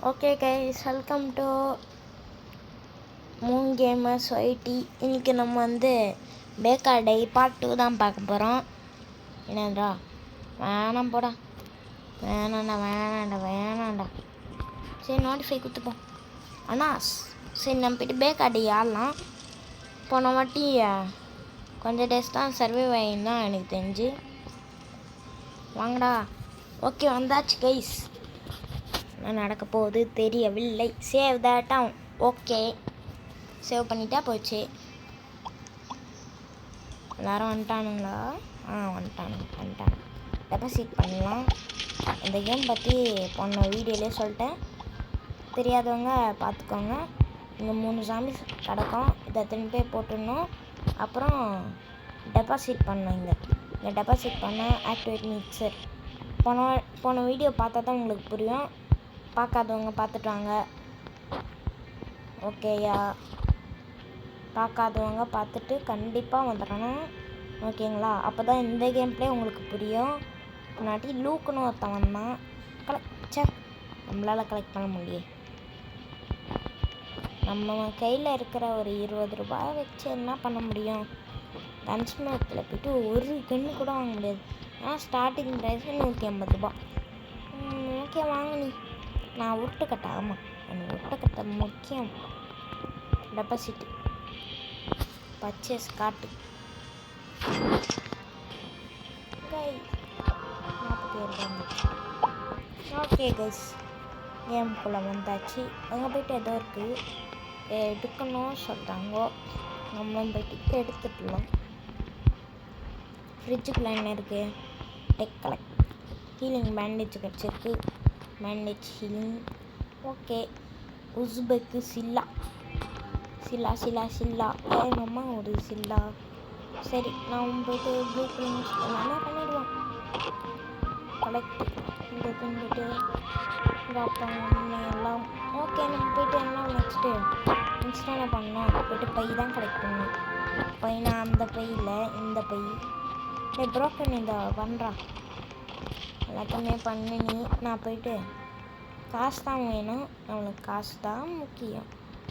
Okay guys, welcome to Moon gamers YT. இன்றைக்கி நம்ம வந்து பேக்கார் டே பார்ட் 2 தான் பார்க்க போகிறோம். என்னடா வேணாம் போடா, வேணாண்டா. சரி, நோட்டிஃபை கொடுத்துப்போம். ஆனால் சரி, நம்ம போய்ட்டு பேக்கார் டே ஆடலாம். போன வாட்டி கொஞ்சம் டேஸ் தான் சர்வைவ் ஆகிருந்தான் எனக்கு தெரிஞ்சு. வாங்கடா. ஓகே, வந்தாச்சு கைஸ். என்ன நடக்க போகுது தெரியவில்லை. Save the down. Okay, save பண்ணிட்டா போச்சு. எல்லாரும் வந்துட்டானுங்களா? வந்துட்டானுங்க. டெபாசிட் பண்ணலாம். இந்த கேம் பற்றி போன வீடியோலேயே சொல்லிட்டேன், தெரியாதவங்க பார்த்துக்கோங்க. இங்கே 3 ஜாம்பிஸ் கிடக்கும். இதை திரும்பி போய் போட்டுடணும். அப்புறம் டெபாசிட் பண்ணணும். இங்கே டெபாசிட் பண்ண ஆக்டிவேட் மிக்சர். போன வீடியோ பார்த்தா தான் உங்களுக்கு புரியும். பார்க்காதவங்க பார்த்துட்டாங்க. ஓகேயா, பார்க்காதவங்க பார்த்துட்டு கண்டிப்பாக வந்துடணும். ஓகேங்களா? அப்போ தான் இந்த கேம் பிளே உங்களுக்கு புரியும். முன்னாடி லூக்குன்னு ஒருத்தன் வந்தான். நம்மளால் கலெக்ட் பண்ண முடியும். நம்ம கையில் இருக்கிற ஒரு 20 ரூபாய் வச்சு என்ன பண்ண முடியும்? கன்ஸ்மேத்தில் போய்ட்டு ஒரு கன்று கூட வாங்க முடியாது. ஆனால் ஸ்டார்டிங் ப்ரைஸ் 150 ரூபா. ஓகே, வாங்க. நான் உருட்டுக்கட்டை. ஆமாம், எனக்கு உருட்டுக்கட்டை முக்கியம். டெபாசிட் பர்ச்சேஸ் காட்டு. 47 ஓகே கைஸ், கேமுக்குள்ளே வந்தாச்சு. அங்கே போய்ட்டு ஏதோ இருக்குது எடுக்கணும் சொல்கிறாங்க. நம்மளும் போய்ட்டு எடுத்துக்கலாம். ஃப்ரிட்ஜுக்குள்ளே என்ன இருக்குது? Tech collect. ஹீலிங் பேண்டேஜ் கிடச்சிருக்கு. Bandage healing. ஓகே, உஸ்பெக்கு சில்லா. அம்மா ஒரு சில்லா. சரி, நான் போய்ட்டு ப்ளூ பிரிண்ட்ஸ் எல்லாமே பண்ணிடுவோம். கலெக்ட் இந்த பின்னிட்டு எல்லாம். ஓகே, நம்ம போய்ட்டு என்ன நெக்ஸ்ட்டு என்ன பண்ணோம்? போய்ட்டு பை தான் கலெக்ட் பண்ணோம். பையனா அந்த பை இல்லை, இந்த பை. ப்ரோக்கன் இந்த பண்ணுறான். எல்லாத்தையுமே பண்ணி நான் போய்ட்டு காசு தான் வேணும். நம்மளுக்கு காசு தான் முக்கியம்.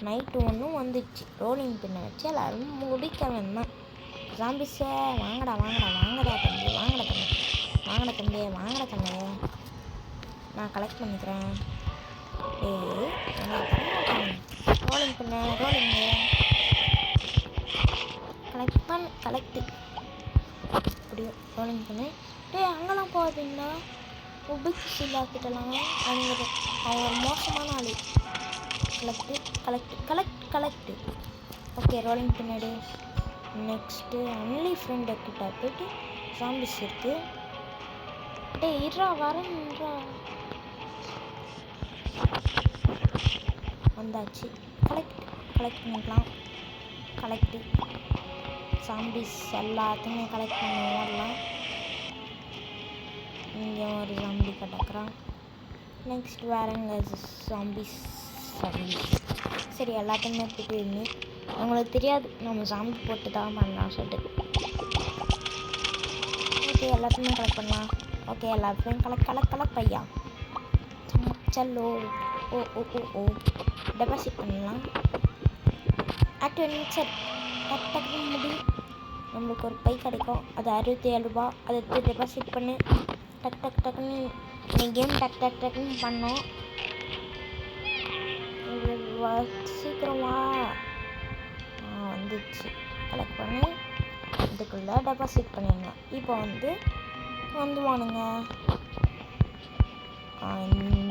நைட்டு ஒன்றும் வந்துடுச்சு. ரோலிங் பின்ன வச்சு எல்லோரும் முடிக்க வேண்டாம். ஜாம்பிஸை வாங்கடா தம்பி. நான் கலெக்ட் பண்ணிக்கிறேன். ரோலிங் கலெக்டு அப்படியே ரோலிங் பண்ணு. அங்கெல்லாம் போகாதீங்களா? உபிக் சில்லாக்கிட்டலாம். அவங்க மோசமான ஆளு. கலெக்டு. ஓகே, ரோலிங் பின்னாடி. நெக்ஸ்ட்டு அன்லி ஃப்ரெண்டு கிட்ட போய்ட்டு ஜாம்பிஸ் இருக்குது. இருறா வரேன்றா. வந்தாச்சு. கலெக்ட் பண்ணிக்கலாம். கலெக்டு ஜாம்பிஸ் எல்லாத்தையுமே கலெக்ட் பண்ணி ஓடலாம். இங்கே ஒரு ஜாம்பி கிடக்குறான். நெக்ஸ்ட் வேறங்க ஜாம்பிஸ். சரி, எல்லாத்தையுமே போட்டு அவங்களுக்கு தெரியாது நம்ம ஜாம்பி போட்டு தான் பண்ணலாம் சொல்லிட்டு. ஓகே, எல்லாத்தையுமே கலெக்ட் பண்ணலாம். ஓகே, எல்லாத்தையும் கலெக்ட் பையா. சல்லோ. ஓ டெபாசிட் பண்ணலாம். Activate mixer. டக்குன்னு முடி. நம்மளுக்கு ஒரு பை கிடைக்கும். அது 67 ரூபா. அதை எடுத்து டெபாசிட் பண்ணு. டக்குன்னு நீ கேம் டக்குன்னு பண்ணோம். சீக்கிரமா வந்துச்சு. கலெக்ட் பண்ணி இதுக்குள்ளே டெபாசிட் பண்ணிடலாம். இப்போ வந்துவானுங்க.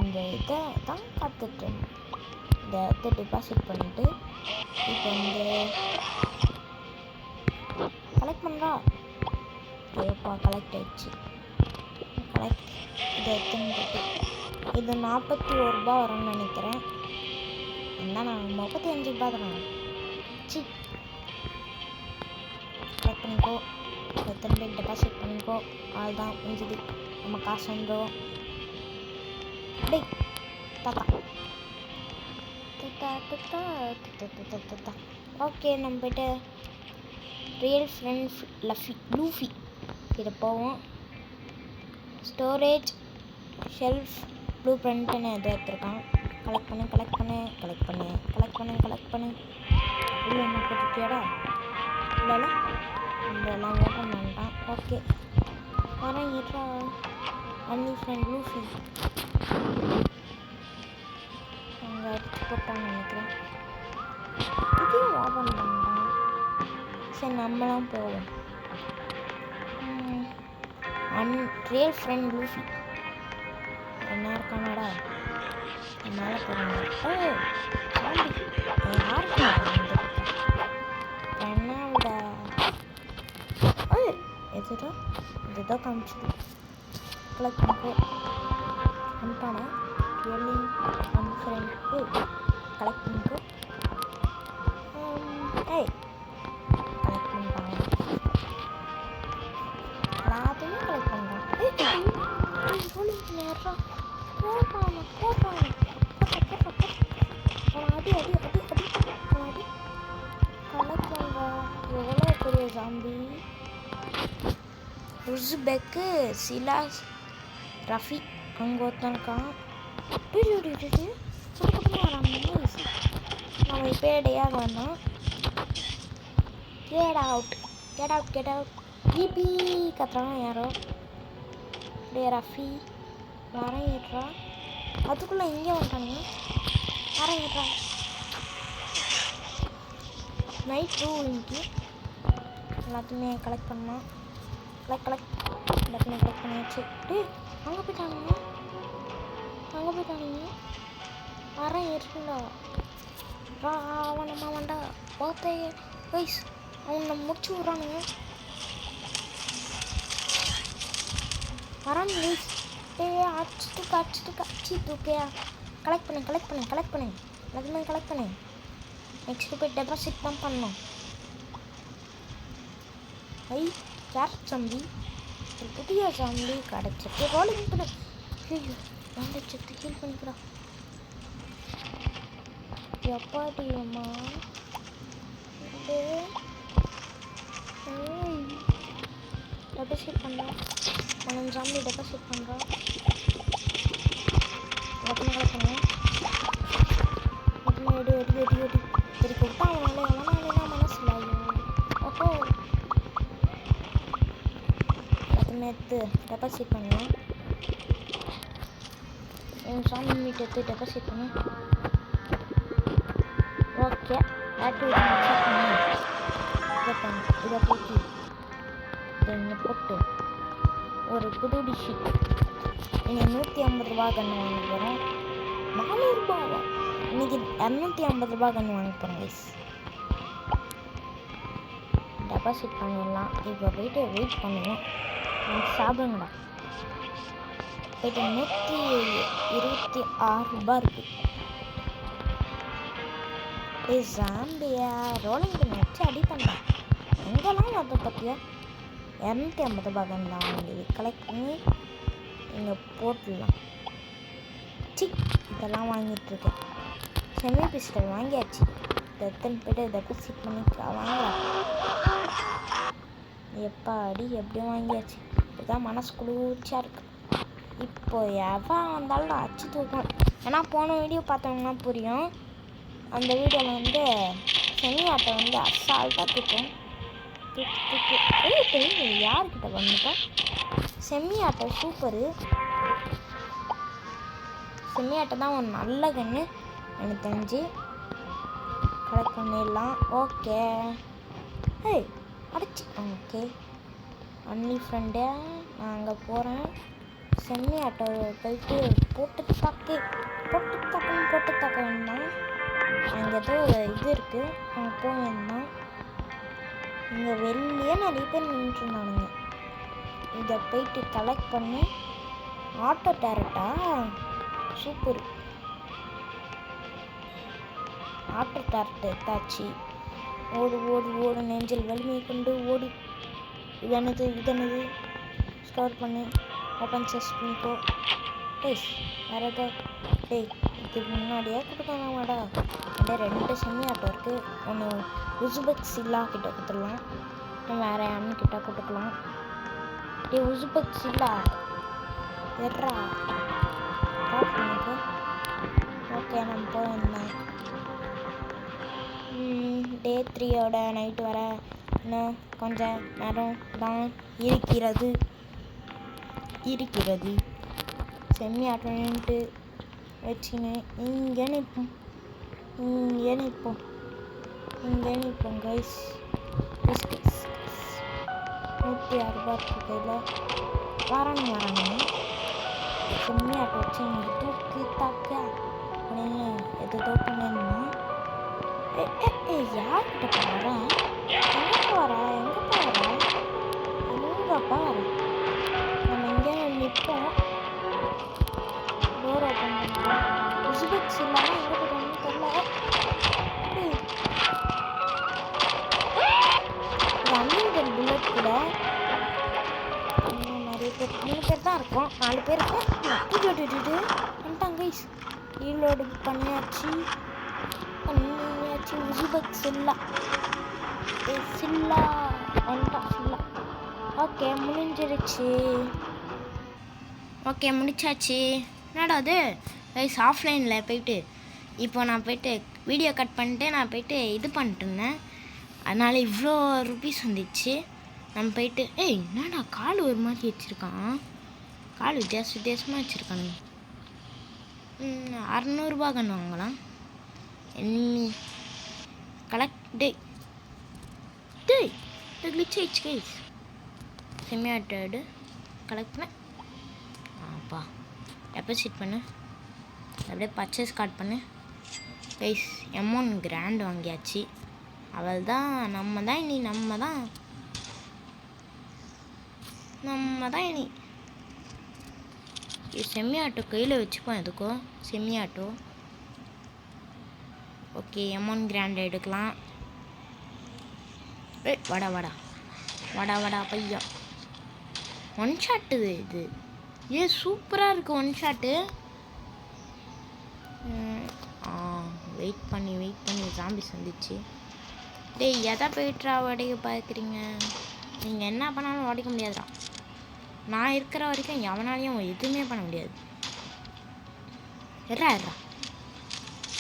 இந்த இதை தான் காத்துட்ருந்தேன். இந்த இடத்த டெபாசிட் பண்ணிவிட்டு இப்போ கலெக்ட் பண்ணுறா. எப்பா கலெக்ட் ஆயிடுச்சு. இதை எடுத்துட்டு இது 41 ரூபா வரும்னு நினைக்கிறேன். என்ன, நான் 35 ரூபா தரேன். கலெக்ட் பண்ணிக்கோ. எத்தனை பேர் டெபாசிட் பண்ணிக்கோ. ஆள் தான் முடிஞ்சுது. நம்ம காசு வந்துடும். ஓகே, நம்ம போய்ட்டு ரியல் ஃப்ரெண்ட் லூஃபி கிட்ட போவோம். ஸ்டோரேஜ் ஷெல்ஃப் ப்ளூ பிரிண்ட்டுன்னு எதோ எடுத்துருக்கான். கலெக்ட் பண்ணு. உள்ள என்ன போட்டுட்டியாடா? இல்லைல்ல, இதெல்லாம் ஓப்பன் பண்ணிட்டான். ஓகே, வரேன் ஏற்றா. அன்னி ஃப்ரெண்ட் லூஃபி அங்கே அடிச்சு போட்டான்னு நினைக்கிறேன். இதையும் ஓப்பன் பண்ணிட்டான். சரி, நம்மளாம் போவோம். ரியல் ஃப்ரெண்ட் லூஃபி என்ன இருக்கானாடா? மேலே போகிறாங்க. யாருக்கு என்னோட இதுதான் காமிச்சது. கலெக்ட் பண்ணிக்கோ வந்துட்டானா? ரியலி ஒன் ஃப்ரெண்ட் கலெக்ட் பண்ணிக்கோ. கலெக்ட் பண்ணிட்டாங்க. எல்லாத்தையுமே கலெக்ட் பண்ணுறான். நேரம் போடுறான். அடி கலெக்ட் பண்ணுறான். எவ்வளோ பெரிய ஜாம்பி. உஸ்பெக்கு சிலாஸ் ரஃபி அங்கே ஒருத்தன் இருக்கான். நம்ம இப்போ டேயாக வந்தோம். கெட் அவுட் ஜிபி கத்துறாங்க யாரோ. டே ரஃபி வரேன் ஏற்றா. அதுக்குள்ளே இங்கே வந்துட்டானுங்க. வரேன் ஏற்றா. நைட் 2 இன்னைக்கு எல்லாத்தையுமே கலெக்ட் பண்ணோம். கலெக்ட் எல்லாத்தையுமே கலெக்ட் பண்ணியாச்சு. அங்கே போயிட்டானுங்க. வரேன் ஏற்றுண்டா. அவனம்மா வேண்டா பார்த்தே வயசு அவனை முடிச்சு விட்றானுங்க. வரான் வயசு. அடிச்சு தூக்கையா. கலெக்ட் பண்ணு. எல்லாத்தையுமே கலெக்ட் பண்ணு. நெக்ஸ்ட்டு போய் டெபாசிட் தான் பண்ணணும். யார் ஜாம்பி? ஒரு புதிய ஜாம்பி கிடச்சிட்டு ரோலிங் பண்ணு. ஐயோ வந்துச்சு, ஹீல் பண்ணிக்கிறா. எப்பாடி அம்மா டெபாசிட் பண்ணுறோம். 11 ஜாம்பி டெபாசிட் பண்ணுறோம். பண்ணுவோம். எடி சரி கொடுத்தா அவனால மனசில் ஓஹோ எல்லாத்தையுமே எடுத்து டெபாசிட் பண்ணுவோம். சாமி மீட் எடுத்து டெபாசிட் பண்ணு. ஓகே, ஆக்டிவிட்டி இதை போட்டு இதை போட்டு ஒரு புது டிஷ்ஷு. இனி 150 ரூபா கன்று வாங்க போகிறேன். 400 ரூபாவா? இன்னைக்கு 250 ரூபா கன்று வாங்க போகிறேன் கைஸ். டெபாசிட் பண்ணிடலாம். இப்போ போயிட்டு வெயிட் பண்ணுவோம். சாப்பிடுங்கடா. போயிட்டு 126 ரூபா இருக்கு. ஜாம்பியா ரோலிங் பண்ணி வச்சு அடி பண்ணேன். எங்கெல்லாம் வந்து பார்த்தியா 250 ரூபா கன்று தான் வாங்கி கலெக்ட் பண்ணி இங்கே போட்டுடலாம். இதெல்லாம் வாங்கிட்டுருக்கேன். செமி பிஸ்டல் வாங்கியாச்சு. எத்தனை போய்ட்டு டெபாசிட் பண்ணி வாங்கலாம். எப்போ அடி எப்படியும் வாங்கியாச்சு. இதுதான் மனசு குளிர்ச்சியாக இருக்குது. இப்போ எவன் வந்தாலும் நான் அச்சு தூக்கணும். ஏன்னா போன வீடியோ பார்த்தவங்கன்னா புரியும். அந்த வீடியோவில் வந்து செமி ஆட்டை வந்து அசால்ட்டாக தூக்கும். யார்கிட்ட வந்துட்டோம்? செம்மி ஆட்டை சூப்பரு. செம்மி ஆட்டை தான் ஒரு நல்ல கன்று எனக்கு தெரிஞ்சு. கலெக்ட் பண்ணிடலாம். ஓகே அடிச்சு ஓகே அன்னி ஃப்ரெண்டே நான் அங்கே போகிறேன். செம்மி ஆட்டை போயிட்டு போட்டு தாக்கணும்னா அங்கே ஏதோ இது இருக்குது. அங்கே போயிருந்தான். இங்கே வெளியே நிறைய பேர் நின்றுருந்தானுங்க. இதை போயிட்டு கலெக்ட் பண்ணி ஆட்டோ டேரட்டா சூப்பர். ஆட்டோ டேரட் எடுத்தாச்சு. ஓடு நெஞ்சில் வலிமையை கொண்டு ஓடு. இதனது ஸ்டோர் பண்ணி ஓப்பன் செஸ் பண்ணிக்கோ. வேறு ஏதாவது இதுக்கு முன்னாடியே கொடுக்கலாமாடா? என்கிட்ட 2 செம்மி ஆட்டோ இருக்குது. ஒன்று உஸ்பெக் சில்லா கிட்ட கொடுத்துடலாம். வேறு அண்ணன் கிட்ட கொடுக்கலாம். உஸ்பெக் சில்லா எட்ரா ஓகே ஓகே நம்ம போய் வந்தேன். டே 3யோட நைட்டு வர இன்னும் கொஞ்சம் நேரம் தான் இருக்கிறது. செம்மி ஆட்டோன்ட்டு வச்சுன்னு இங்கே நிற்போம் கைஸ். 160 கையில் வரானுங்க. செம்மி ஆட்டோ வச்சு இங்கே தூக்கி தாக்க அப்படின்னு எதோ பண்ணிருந்தோம். யார்கிட்ட போகிறேன்? எங்கப்பா வர நம்ம இங்கே நிற்போம். டோர் ஓப்பன் பண்ணுறோம். உஸ்பெக்ஸ் இல்லாமல் எங்கே போட்டோம்னு தெரியல. அன்லிமிட்டட் புல்லட் கூட நிறைய பேர் 3 பேர் தான் இருக்கும். 4 பேர் வந்துட்டாங்க கைஸ். ரீலோடு பண்ணியாச்சு. உஸ்பெக்ஸ் சில்லா வந்துட்டான். ஓகே முடிச்சாச்சு. என்னடா அது கைஸ், ஆஃப்லைனில் போயிட்டு இப்போ நான் போயிட்டு வீடியோ கட் பண்ணிட்டு நான் போயிட்டு இது பண்ணிட்டு இருந்தேன். அதனால் இவ்வளோ ருபீஸ் வந்துச்சு. நம்ம போயிட்டு என்னடா கால் ஒரு மாதிரி வச்சுருக்கான். கால் வித்தியாசமாக வச்சுருக்கானுங்க. 600 கன்று வாங்கலாம். என்மி கலெக்ட் டே கிளிச் ஆயிடுச்சு கைஸ். செமியாட்டோடு கலெக்ட் பண்ண அப்பா டெபாசிட் பண்ணு. அப்படியே பர்ச்சேஸ் கார்ட் பண்ணு கைஸ். M1 கிராண்ட் வாங்கியாச்சு. அவள் தான் நம்ம தான் இனி செம்மி ஆட்டோ கையில் வச்சுப்போம். எதுக்கும் செம்மி ஆட்டோ. ஓகே M1 கிராண்ட் எடுக்கலாம். வாடா பையா. 1 ஷாட்டு இது. சூப்பராக இருக்குது 1 ஷாட்டு. வெயிட் பண்ணி ஜாம்பிஸ் வந்துச்சு. எதை போயிட்டுறா உடைக்க பார்க்குறீங்க? நீங்கள் என்ன பண்ணாலும் உடைக்க முடியாதுடா. நான் இருக்கிற வரைக்கும் எவனாலையும் எதுவுமே பண்ண முடியாது. எறா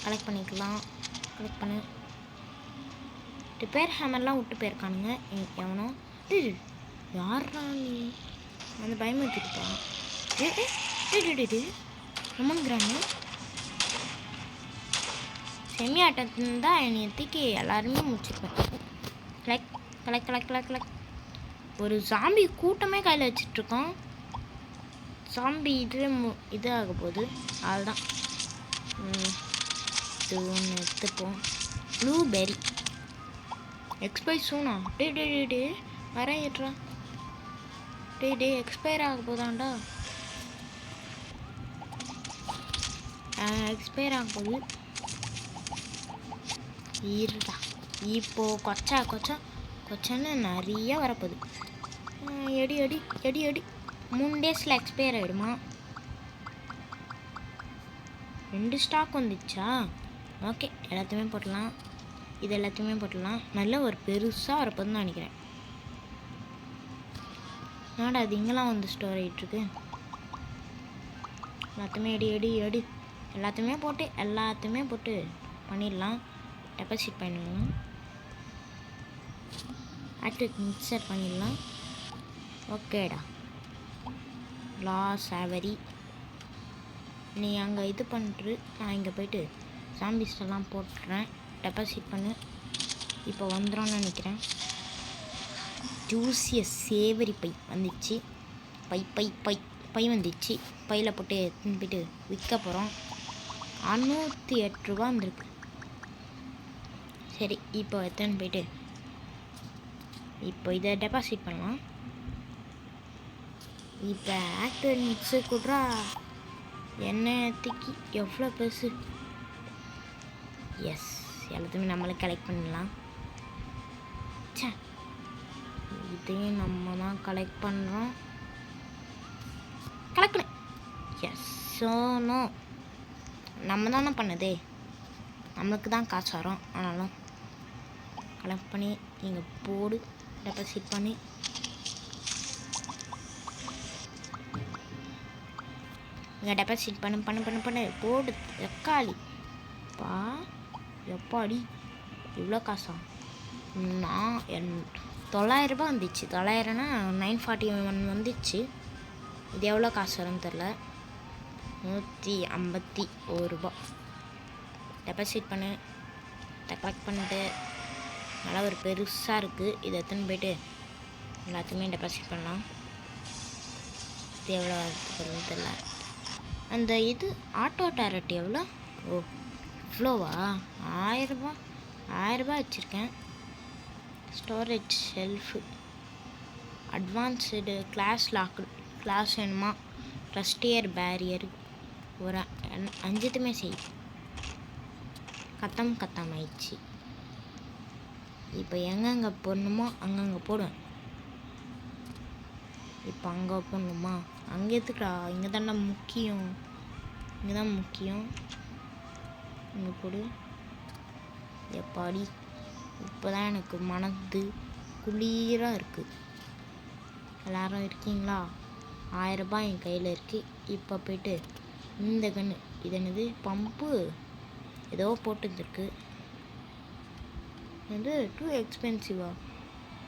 கலெக்ட் பண்ணிக்கலாம். கலெக்ட் பண்ணு. ரிப்பேர் ஹேமர்லாம் விட்டு போயிருக்கானுங்க. எவனோ யாரா நீ அந்த பயமுறுத்திட்டுப்பா. நம்மங்கிறாங்க செமி ஆட்டத்துன்னு தான் என்னை தூக்கி எல்லாருமே முடிச்சிருப்பேன். கலெக்ட் ஒரு சாம்பி கூட்டமே கையில் வச்சிட்ருக்கோம். சாம்பி இது ஆக போகுது. அதுதான் இது ஒன்று எடுத்துப்போம். ப்ளூபெரி எக்ஸ்பைர் சூனா. டே வரேன்ட்ரா. டே எக்ஸ்பயர் ஆக போதாண்டா. எக்ஸ்பயர் ஆக போகுது. இருடா இப்போது கொச்சான்னு நிறைய வரப்போகுது. எடி 3 டேஸில் எக்ஸ்பயர் ஆகிடுமா? 2 ஸ்டாக் வந்துச்சா? ஓகே எல்லாத்தையுமே போட்டலாம். இது எல்லாத்தையுமே போட்டலாம். நல்ல ஒரு பெருசாக வரப்போதுன்னு நினைக்கிறேன். நாடா அது இங்கெல்லாம் வந்து ஸ்டோர் ஆகிட்டுருக்கு. எல்லாத்தையுமே எடி எல்லாத்தையுமே போட்டு பண்ணிடலாம். டெபாசிட் பண்ணிடலாம். ஆக்டிவேட் மிக்சர் பண்ணிடலாம். ஓகேடா. லாஸ் ஆவரி நீ அங்கே இது பண்ணுறது. நான் இங்கே போயிட்டு சாம்பிஸ்டெல்லாம் போட்டுறேன். டெபாசிட் பண்ணு. இப்போ வந்துடும்னு நினைக்கிறேன். ஜூஸிய சேவரி பை வந்துச்சு. பை வந்துச்சு. பையில் போட்டு எடுத்துன்னு போயிட்டு விற்க போகிறோம். 608 ரூபா வந்துருக்கு. சரி இப்போ எடுத்துன்னு போயிட்டு இப்போ இதை டெபாசிட் பண்ணலாம். இப்போ ஆக்டிவேட் மிக்ஸு கூட்றா. எண்ணெய்க்கு எவ்வளோ பெருசு. எஸ் எல்லாத்தையுமே நம்மளே கலெக்ட் பண்ணிடலாம். இதையும் நம்ம தான் கலெக்ட் பண்ணுறோம். கலெக்ட் எஸ் சோனோ நம்ம தானே பண்ணதே. நம்மளுக்கு தான் காசு வரும். ஆனாலும் கலெக்ட் பண்ணி இங்கே போடு. டெபாசிட் பண்ணி இங்கே டெபாசிட் பண்ணு போடு. தக்காளி பா எப்பாடி இவ்வளோ காசா? நான் 900 வந்துச்சு. 900னா 941 வந்துச்சு. இது எவ்வளோ காசு வரும்னு தெரில. 151 டெபாசிட் பண்ணு. கலெக்ட் பண்ணிட்டு நல்லா ஒரு பெருசாக இருக்குது. இதை எடுத்துன்னு போய்ட்டு எல்லாத்தையுமே டெபாசிட் பண்ணலாம். இது எவ்வளோ வருதுன்னு தெரில. அந்த இது ஆட்டோ டேரட் எவ்வளோ? ஓ இவ்வளோவா? 1000 வச்சுருக்கேன். ஸ்டோரேஜ் ஷெல்ஃபு அட்வான்ஸ்டு கிளாஸ் வேணுமா? ட்ரஸ்டியர் பேரியர் ஒரு 5 செய். கத்தம் ஆயிடுச்சு. இப்போ எங்கெங்கே போடணுமோ அங்கங்கே போடுவேன். இப்போ அங்கே போடணுமா? அங்கே எதுக்குடா? இங்கே தானே முக்கியம். இங்கே தான் முக்கியம். இங்கே போடு. எப்பாடி இப்போ தான் எனக்கு மனது குளிராக இருக்குது. எல்லோரும் இருக்கீங்களா? 1000 என் கையில் இருக்குது. இப்போ போய்ட்டு இந்த கன்று இது என்னது பம்பு ஏதோ போட்டுருக்கு. இது டூ எக்ஸ்பென்சிவா?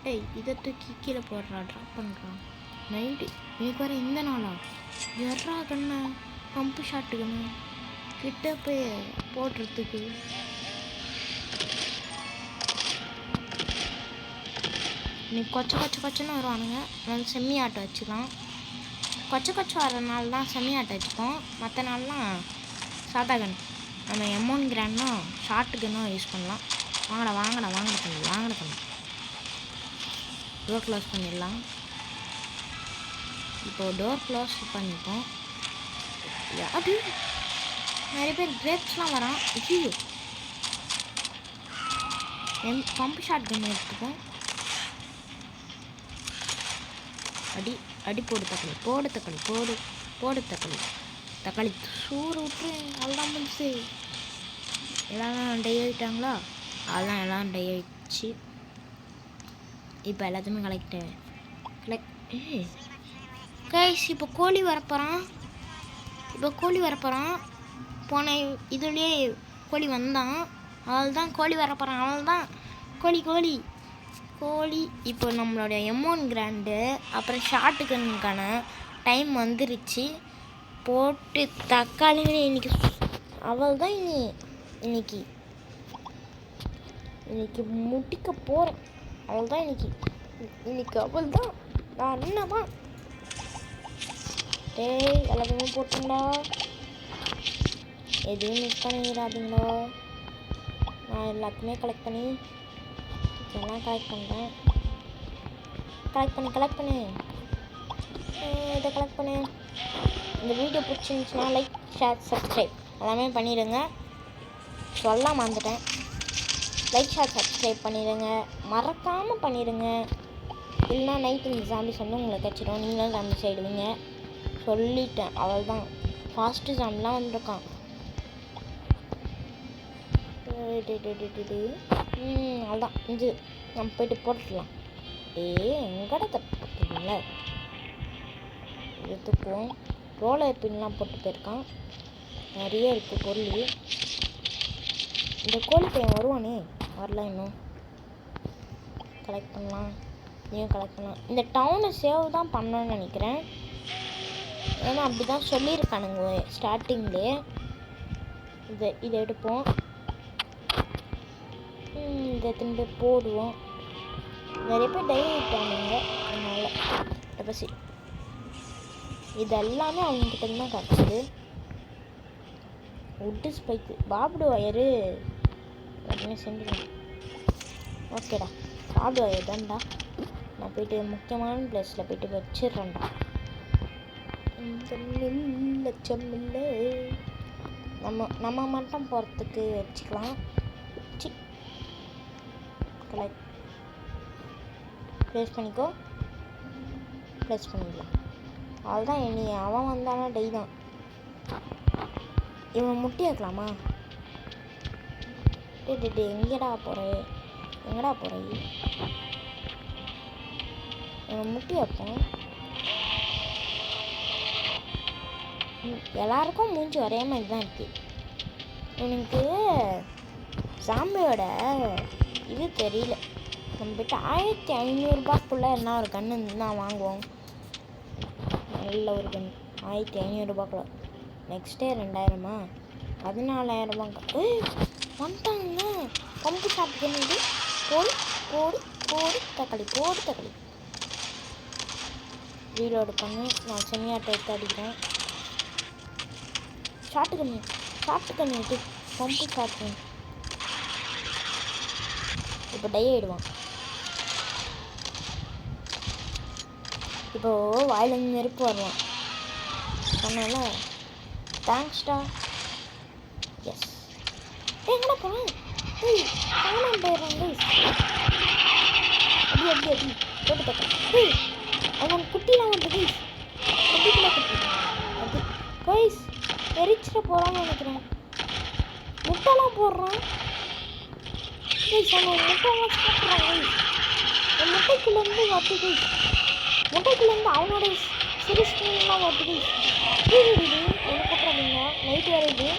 ஏய் இதை தூக்கி கீழே போடுறா. ட்ராப் பண்ணுறான். நைட்டு எனக்கு வர இந்த நாளா? எறா கண்ணா பம்பு ஷாட்டு கண்ணு கிட்ட போய் போடுறதுக்கு. நீ கொச்சன்னு வருவானுங்க. நான் செம்மி ஆட்டோ வச்சுக்கலாம். கொச்ச வரனால தான் செம்மி ஆட்டோ வச்சுப்போம். மற்ற நாள்லாம் சாதா கன். நம்ம M1 கிராண்டும் ஷார்ட்டு கன்னும் யூஸ் பண்ணலாம். வாங்கடா பண்ணி டோர் க்ளோஸ் பண்ணிடலாம். இப்போ டோர் க்ளோஸ் பண்ணிப்போம். அது நிறைய பேர் கிரேப்ஸ்லாம் வரான். ஐயோ பம்பு ஷாட் கன் எடுத்துப்போம். அடி போடு தக்காளி சூறு விட்டு அவ்வளோதான் முடிச்சு. எல்லாம் டை ஆகிட்டாங்களா? அதெல்லாம் எல்லாம் டை ஆகிடுச்சு. இப்போ எல்லாத்தையுமே கலெக்ட் கைஸ். இப்போ கோழி வரப்போகிறான். போன இதுலேயே கோழி வந்தான். அவள் தான் கோழி வரப்போகிறான். அவள் தான் கோழி. இப்போ நம்மளுடைய M1 கிராண்டு அப்புறம் ஷார்ட்டு கன்னுக்கான டைம் வந்துருச்சு. போட்டு தக்காளி இன்னைக்கு அவள் தான் இன்னைக்கு முடிக்க போகிறேன். அவள் தான் இன்னைக்கு அவள் தான். நான் என்னதான் எல்லாத்தையுமே போட்டுங்களா? எதுவும் மிஸ் பண்ணிடாதீங்களா? நான் எல்லாத்தையுமே கலெக்ட் பண்ணி எல்லாம் கலெக்ட் பண்ணுறேன். கலெக்ட் பண்ணு இதை கலெக்ட் பண்ணு. இந்த வீடியோ பிடிச்சிருந்துச்சுன்னா லைக் ஷேர் சப்ஸ்கிரைப் எல்லாமே பண்ணிடுங்க. சொல்ல மறந்துட்டேன். லைக் ஷேர் சப்ஸ்கிரைப் பண்ணிடுங்க. மறக்காமல் பண்ணிடுங்க. இல்லைனா நைட்டு இந்த ஜாம்பிஸ் வந்து உங்களை கச்சிடும். நீங்களும் ஜாம்பிஸ் ஆகிடுவீங்க. சொல்லிட்டேன். அவள் தான் ஃபாஸ்ட்டு ஜாம்பிலாம் வந்திருக்கான். அவ்வளோதான். இது நம்ம போய்ட்டு போட்டுடலாம். எங்கடா தப்புல எடுத்துக்குவோம். ரோலர் பின்லாம் போட்டு போயிருக்கான். நிறைய இருக்குது பொருள். இந்த கோழி பையன் வருவானே, வரல இன்னும். கலெக்ட் பண்ணலாம். இந்த டவுனை சேவ் தான் பண்ணணும்னு நினைக்கிறேன். ஏன்னா அப்படி தான் சொல்லியிருக்கானுங்க ஸ்டார்டிங்லேயே. இதை எடுப்போம். இதை திரும்ப போடுவோம். நிறைய பேர் டை ஆகிட்டானுங்க. அதனால் டெபாசிட் இது எல்லாமே அவங்ககிட்ட தான் கிடச்சிது. உட்டு ஸ்பைக்கு பாப்டு ஒயரு உடனே செஞ்சுருவேன். ஓகேடா, பாப்டு ஒயர் தான்டா. நான் போய்ட்டு முக்கியமான பிளேஸில் போய்ட்டு வச்சிடுறேன்டா. லட்சம் இல்லை. நம்ம மட்டும் போகிறதுக்கு வச்சுக்கலாம். ப்ளேஸ் பண்ணிக்கலாம். அவ்வளோதான். அவன் வந்தானா டை தான். இவன் முட்டி வைக்கலாமா? எங்கடா போகிறேன்? இவன் முட்டி வைப்போம். எல்லாருக்கும் மூஞ்சி ஒரே மாதிரி தான் இருக்குது. எனக்கு சாம்பியோட இது தெரியல. நம்மகிட்ட 1500 என்ன ஒரு கன்று தான் வாங்குவோம். நல்ல ஒரு கன்று 1500 நெக்ஸ்ட்டே 2000 14,000 வந்துட்டாங்க. பம்பு ஷாட் கன்று போடு போடு போடு தக்காளி போடு தக்காளி. ரீலோடு பண்ணி நான் செம்மியாட்டை எடுத்து அடிக்கிறேன். ஷாட்டு கண்ணு விட்டு பம்பு ஷாட் கண்ணு. இப்போ டை ஆகிடுவான். இப்போது வாயிலேருந்து நெருப்பு வருவான். சொன்னால தேங்க்ஸ்டா. எஸ் எங்கடா போகிறேன்? காணாமல் போயிடுறாங்க. அடி போட்டு தக்க அவன் குட்டிலாம் வந்து குட்டிக்குள்ள குட்டி அது கைஸ் எரிச்சிட போகிறான்னு நினைக்கிறேன். முட்டைலாம் போடுறான். கைஸ் அவன் முட்டைலாம் சாப்பிட்றான். கைஸ் என் முட்டைக்குள்ளேருந்து வட்டு கைஸ். முட்டைக்குள்ளேருந்து அவனோட சிறு ஸ்கிரீன்லாம் வட்டு கைஸ். என்ன கூப்பிட்றாதீங்க. நைட்டு வரையுது.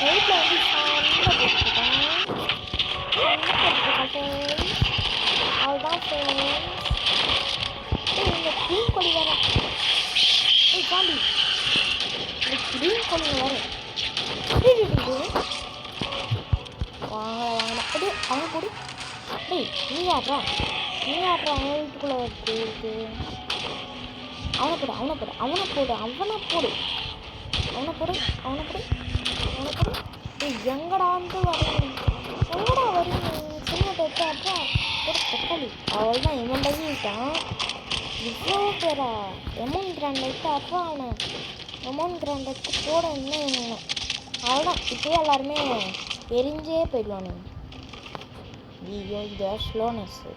நைட்டில் வந்து சண்டை போட்டுருக்கேன். அதுதான் ஃப்ரெண்ட்ஸ். இந்த க்ரீன் கோழி வேறு. காண்டி இந்த க்ரீன் கோழிங்க வேறு. வாங்க அப்படியே அவனை போடு. நீ யாரா அவன் வீட்டுக்குள்ளே இருக்கு. அவனை போடு. எங்கடா வந்து வரீங்க சின்ன பேட்டா ஒரு தக்காளி. அவள் தான் இவன் டகிட்டான். இவ்வளோ பேரா எமௌண்ட் கிராண்ட் எடுத்து அப்பா அவனை எமௌண்ட் கிராண்ட் எடுத்து போட இன்னும் அவள்தான். இப்போயே எல்லாருமே எரிஞ்சே போயிடுவானுங்க. ஐயோ இது ஸ்லோனஸ்ஸு.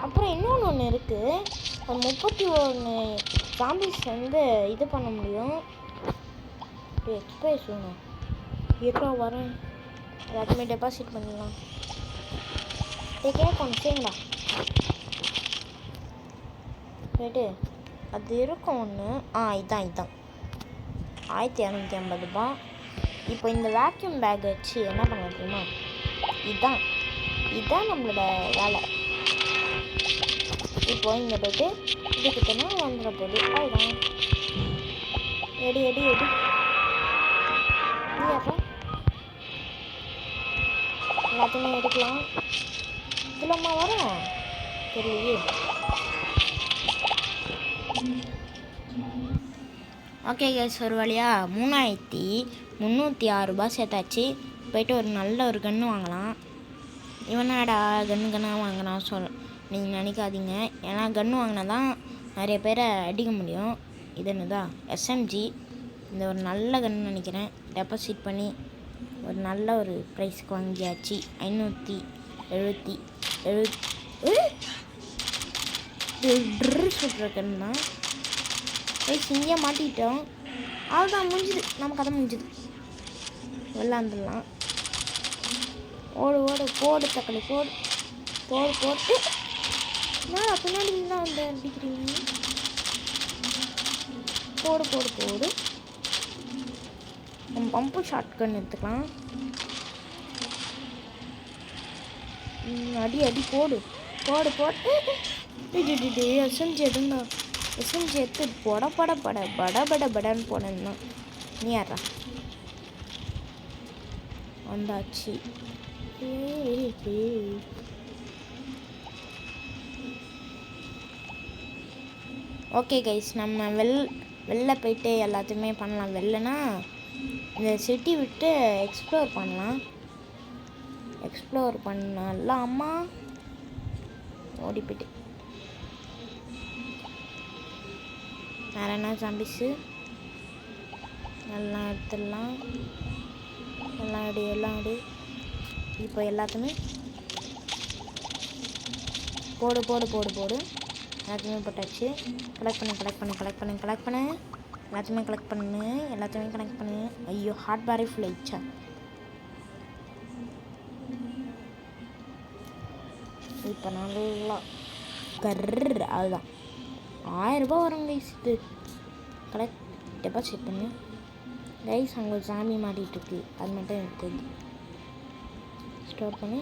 அப்புறம் இன்னொன்று இருக்குது. ஒரு 31 ஜாம்பிஸ் வந்து இது பண்ண முடியும். எக்ஸ்பிரஸ் வேணும் இருக்கா வரேன். எல்லாத்தையுமே டெபாசிட் பண்ணிடலாம். கேட்கணும் சரிங்களா போய்ட்டு அது இருக்கும் ஒன்று. இதான் 1250 இப்போ இந்த வேக்யூம் பேக் வச்சு என்ன பண்ண தெரியுமா? இதுதான் நம்மளோட வேலை. இப்போ இங்கே போய்ட்டு இதுக்கிட்டனா வந்துட போகுது. அதுதான் எடி நீ அப்போ எல்லாத்தையுமே எடுக்கலாம். இதுலம்மா வரும் தெரியலையே. ஓகே கேஸ் ஒரு வழியாக 3306 சேர்த்தாச்சு. போய்ட்டு ஒரு நல்ல ஒரு கன்று வாங்கலாம். இவனாடா கன்று வாங்கினா நீங்கள் நினைக்காதீங்க. ஏன்னா கன்று வாங்கினா தான் நிறைய பேரை அடிக்க முடியும். இது என்னதான் எஸ்எம்ஜி. இந்த ஒரு நல்ல கன்று நினைக்கிறேன். டெபாசிட் பண்ணி ஒரு நல்ல ஒரு ப்ரைஸுக்கு வாங்கியாச்சு. 570 சொல்கிற கன்று தான். ப்ரைஸ் இங்கே மாட்டிட்டோம். அதுதான் முடிஞ்சுது. நம்ம கதை முடிஞ்சுது. விளாண்டுலாம் ஓடு போடு தக்காளி போட்டு நான் பின்னாடி தான் வந்து அடிக்கிறீங்க. போடு நம்ம பம்பு ஷாட் கன் எடுத்துக்கலாம். அடி போடு எஸ்எம்ஜி எடுந்தா எஸ்எம்ஜி எடுத்து படன்னு போனேன்னா நீ யாரா வந்தாச்சு. ஓகே கைஸ் நம்ம வெளில போயிட்டு எல்லாத்தையுமே பண்ணலாம். வெளிலனா இந்த சிட்டி விட்டு எக்ஸ்ப்ளோர் பண்ணலாமா? ஓடி போயிட்டு வேறு என்ன ஜாம்பிஸு எல்லாம் எடுத்துடலாம். எல்லாம் எடு. இப்போ எல்லாத்தையுமே போடு எல்லாத்தையுமே போட்டாச்சு. கலெக்ட் பண்ணு எல்லாத்தையுமே கலெக்ட் பண்ணு. ஐயோ ஹாட் பாரே ஃபுல் ஆயிடுச்சா? இப்போ நல்லா அதுதான் 1000 ரூபா வரும் கைஸ். இது கலெக்ட் டெபாசிட் பண்ணு. கைஸ் அங்கே சாமி மாட்டிகிட்ருக்கு, அது மட்டும் எனக்கு தெரியும். ஸ்டோர் பண்ணி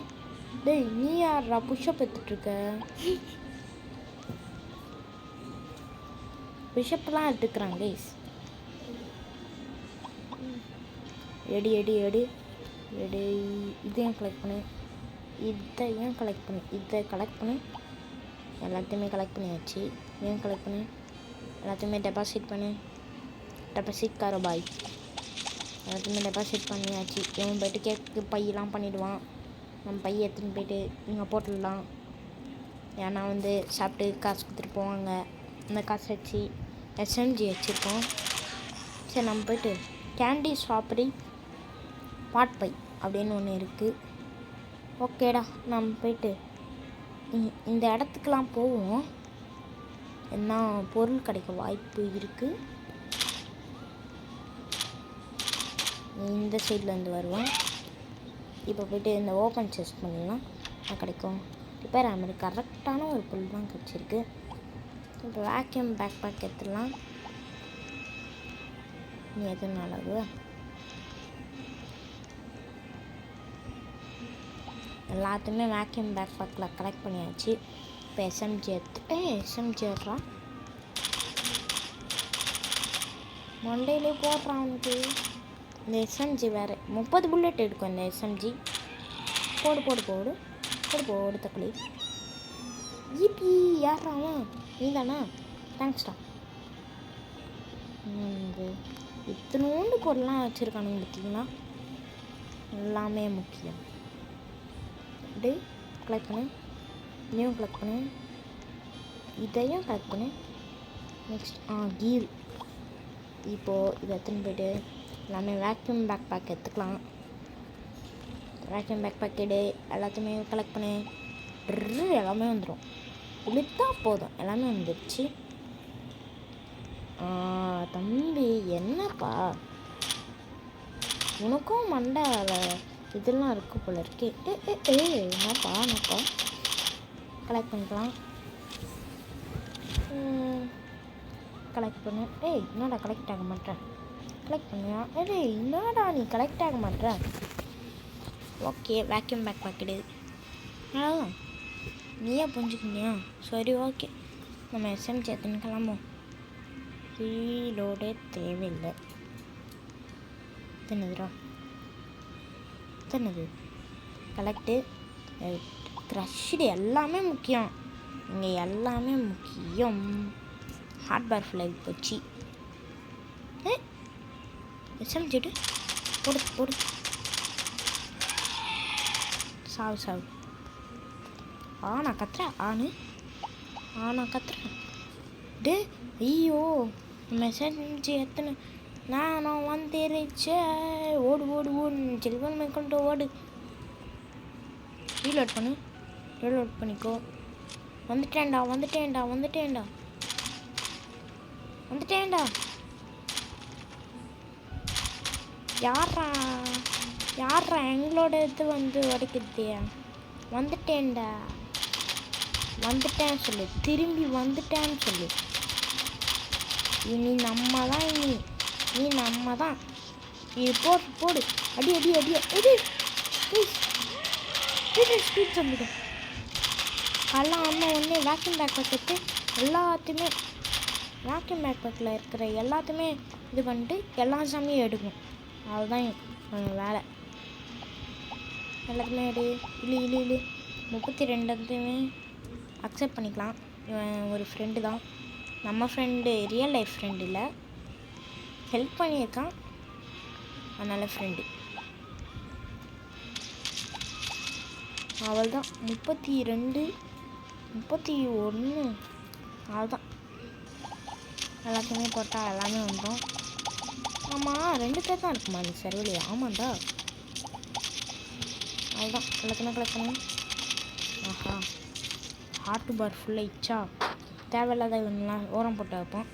டேய் நீ யாரா புஷ்அப் எடுத்துட்ருக்க? புஷ்அப்லாம் எடுத்துக்கிறாங்க guys. Eddy eddy eddy eddy. இதையும் கலெக்ட் பண்ணு, இதையும் கலெக்ட் பண்ணு, இதை கலெக்ட் பண்ணு. எல்லாத்தையுமே கலெக்ட் பண்ணியாச்சு. இதையும் கலெக்ட் பண்ணு, எல்லாத்தையுமே டெபாசிட் பண்ணு. டெபாசிட் காரோ பாய். எல்லாத்தையுமே டெபாசிட் பண்ணியாச்சு. இவன் போய்ட்டு கேக்கு பையெல்லாம் பண்ணிவிடுவான். நம்ம பையை எடுத்துன்னு போய்ட்டு இங்கே போட்டுடலாம். ஏன்னா வந்து சாப்பிட்டு காசு கொடுத்துட்டு போவாங்க. இந்த காசு வச்சு எஸ்எம்ஜி வச்சுருக்கோம். சரி நம்ம போய்ட்டு கேண்டி ஸ்ட்ராபெரி பாட் பை அப்படின்னு ஒன்று இருக்குது. ஓகேடா நம்ம போய்ட்டு இந்த இடத்துக்கெலாம் போவோம். என்ன பொருள் கிடைக்க வாய்ப்பு இருக்குது. இந்த சைட்லேருந்து வருவேன். இப்போ போய்ட்டு இந்த ஓப்பன் செஸ்ட் பண்ணிடலாம். கிடைக்கும். ரிப்பேர் ஆமாம் கரெக்டான ஒரு பொருள் தான் கிடச்சிருக்கு. இப்போ வேக்யூம் பேக் பேக் எடுத்துடலாம். நீ எத்தனை நாள் ஆகுது? எல்லாத்தையுமே வேக்யூம் பேக் பேக்கில் கலெக்ட் பண்ணியாச்சு. இப்போ எஸ்எம்ஜி எஸ்எம்ஜி எடுறான். மண்டையிலே போடுறான் அவனுக்கு. இந்த எஸ்எம்ஜி வேறு 30 புல்லட் எடுக்கும். இந்த எஸ்எம்ஜி போடு போடு போடு போடு போடு தக்களி. ஈபி யாராமா நீ தானா? தேங்க்ஸ்டா. இத்தனோண்டு பொருள்லாம் வச்சுருக்கானுங்க பார்த்தீங்களா? எல்லாமே முக்கியம். டே கலெக்ட் பண்ணு, இதையும் கலெக்ட் பண்ணு, இதையும் கலெக்ட் பண்ணு. நெக்ஸ்ட் கீர். இப்போது இதை எடுத்துன்னு போய்ட்டு எல்லாமே வேக்யூம் பேக் பேக் எடுத்துக்கலாம். வேக்யூம் பேக் பேக் எடு, எல்லாத்தையுமே கலெக்ட் பண்ணு. எல்லாமே வந்துடும். இழுத்தா போதும், எல்லாமே வந்துடுச்சு. தம்பி என்னப்பா உனக்கும் மண்டையில் இதெல்லாம் இருக்குது போல இருக்கு. என்னப்பா கலெக்ட் பண்ணிக்கலாம். கலெக்ட் பண்ணு. என்னடா கலெக்ட் ஆக மாட்டேன்? கலெக்ட் பண்ணியா? என்னடா நீ கலெக்ட் ஆக மாட்டேற? Okay vacuum pack packet. அவ்வளோதான். நீயே புரிஞ்சுக்கினியா? சரி ஓகே நம்ம எஸ்எம்ஜி எத்தனை கிளம்போம். ரீலோடே தேவையில்லை. தின்னதுரா தின்னது கலெக்டு க்ரஷ்டு எல்லாமே முக்கியம். இங்கே எல்லாமே முக்கியம். ஹாட் பார் ஃப்ளைட் போச்சு. எஸ்எம்ஜிட்டு போடு போடு. சாவு சாவு. நான் கத்துறேன். நான் கத்துறேன். டே ஐயோ மெசேஜ் எத்தனை நான் வந்துருச்சே. ஓடு ஓடு ஓடு செல்வன் மேற்கொண்டு ஓடு. ரீலோட் பண்ணு, ரீலோட் பண்ணிக்கோ. வந்துட்டேன்டா வந்துட்டேன்டா வந்துட்டேன்டா வந்துட்டேன்டா. யாரா யாரா எங்களோட இது வந்து உடைக்குது? வந்துட்டேன்டா வந்துட்டேன்னு சொல்லு, திரும்பி வந்துட்டேன்னு சொல்லு. இனி நம்ம தான், நீ நம்ம தான். இது போடு போடு அடி அடி அடி அடி. ஸ்பீட் வந்துடும். எல்லாம் ஒன்றே வேக்யூம் பேக் எடுத்து எல்லாத்தையுமே வேக்யூம் பேக் பேக்கில் இருக்கிற எல்லாத்தையுமே இது பண்ணிட்டு எல்லா சாமியும் எடுக்கும். அதுதான் வேலை. எல்லாத்தையுமே எடு. இல்லை 32 அக்செப்ட் பண்ணிக்கலாம். இவன் ஒரு ஃப்ரெண்டு தான், நம்ம ஃப்ரெண்டு, ரியல் லைஃப் ஃப்ரெண்டு இல்லை. ஹெல்ப் பண்ணியிருக்கான், அதனால் ஃப்ரெண்டு. அவள் தான் 32 31. அதுதான் எல்லாத்தையுமே போட்டால் எல்லாமே வந்துடும். ஆமாம் 2 பேர் தான் இருக்குமா இந்த சர்வலையா? ஆமாண்டா. அதுதான் எல்லாத்தையுமே கலெக்ட் பண்ணணும். ஆஹா ஹார்ட் பார் ஃபுல்லாகிடுச்சா? தேவையில்லாத இவங்கெல்லாம் ஓரம் போட்டு வைப்போம்.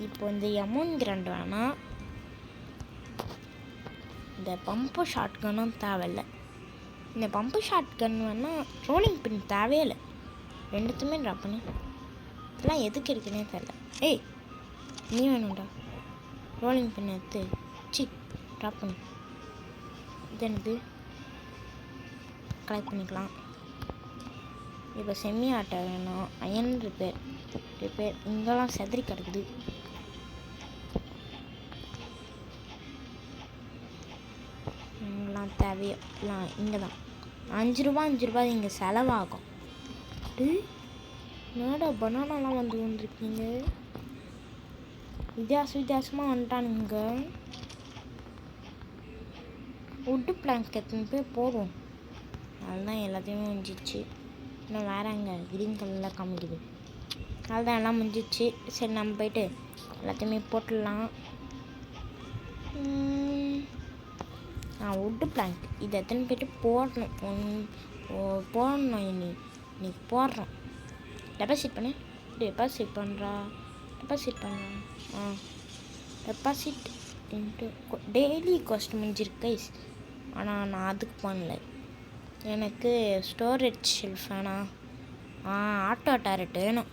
இப்போ இந்த M1 கிராண்ட் வேணாம். இந்த பம்பு ஷார்ட் கன்னும் தேவையில்லை. இந்த பம்பு ஷார்ட் கன் வேணால் ரோலிங் பின் தேவையே இல்லை. ரெண்டுத்துமே ட்ராப் பண்ணி இதெல்லாம் எதுக்கு இருக்குன்னே தெரில. நீ வேணும்டா. ரோலிங் பின் எடுத்து ட்ராப் பண்ணி இது எனக்கு கலெக்ட் பண்ணிக்கலாம். இப்போ செம்மி ஆட்டை வேணும். அயன் ரிப்பேர் இங்கெல்லாம் செதறி கிடக்குது. இங்கெல்லாம் தேவையோ இங்கே தான் 5 ரூபா இங்கே செலவாகும். என்னடா பனானாலாம் வந்துருக்கீங்க. வித்தியாசமாக வந்துட்டானுங்க. வுட்டு பிளாங்க் எத்தனை பேர் போதும். அதுதான் எல்லாத்தையுமே முடிஞ்சிச்சு. இன்னும் வேறு அங்கே கிரீன் கலரில் காமிக்குது. அதுதான் எல்லாம் முடிஞ்சிச்சு. சரி நம்ம போய்ட்டு எல்லாத்தையுமே போட்டுடலாம். வுட்டு பிளாங்க் இது எத்தனை போய்ட்டு போடணும். இன்னைக்கு போடுறோம். டெபாசிட் இன்ட்டு டெய்லி காஸ்ட் முடிஞ்சிருக்கு கைஸ். ஆனால் நான் அதுக்கு பண்ணல. எனக்கு ஸ்டோரேஜ் ஷெல்ஃப் வேணாம். ஆட்டோ டேரட் வேணும்.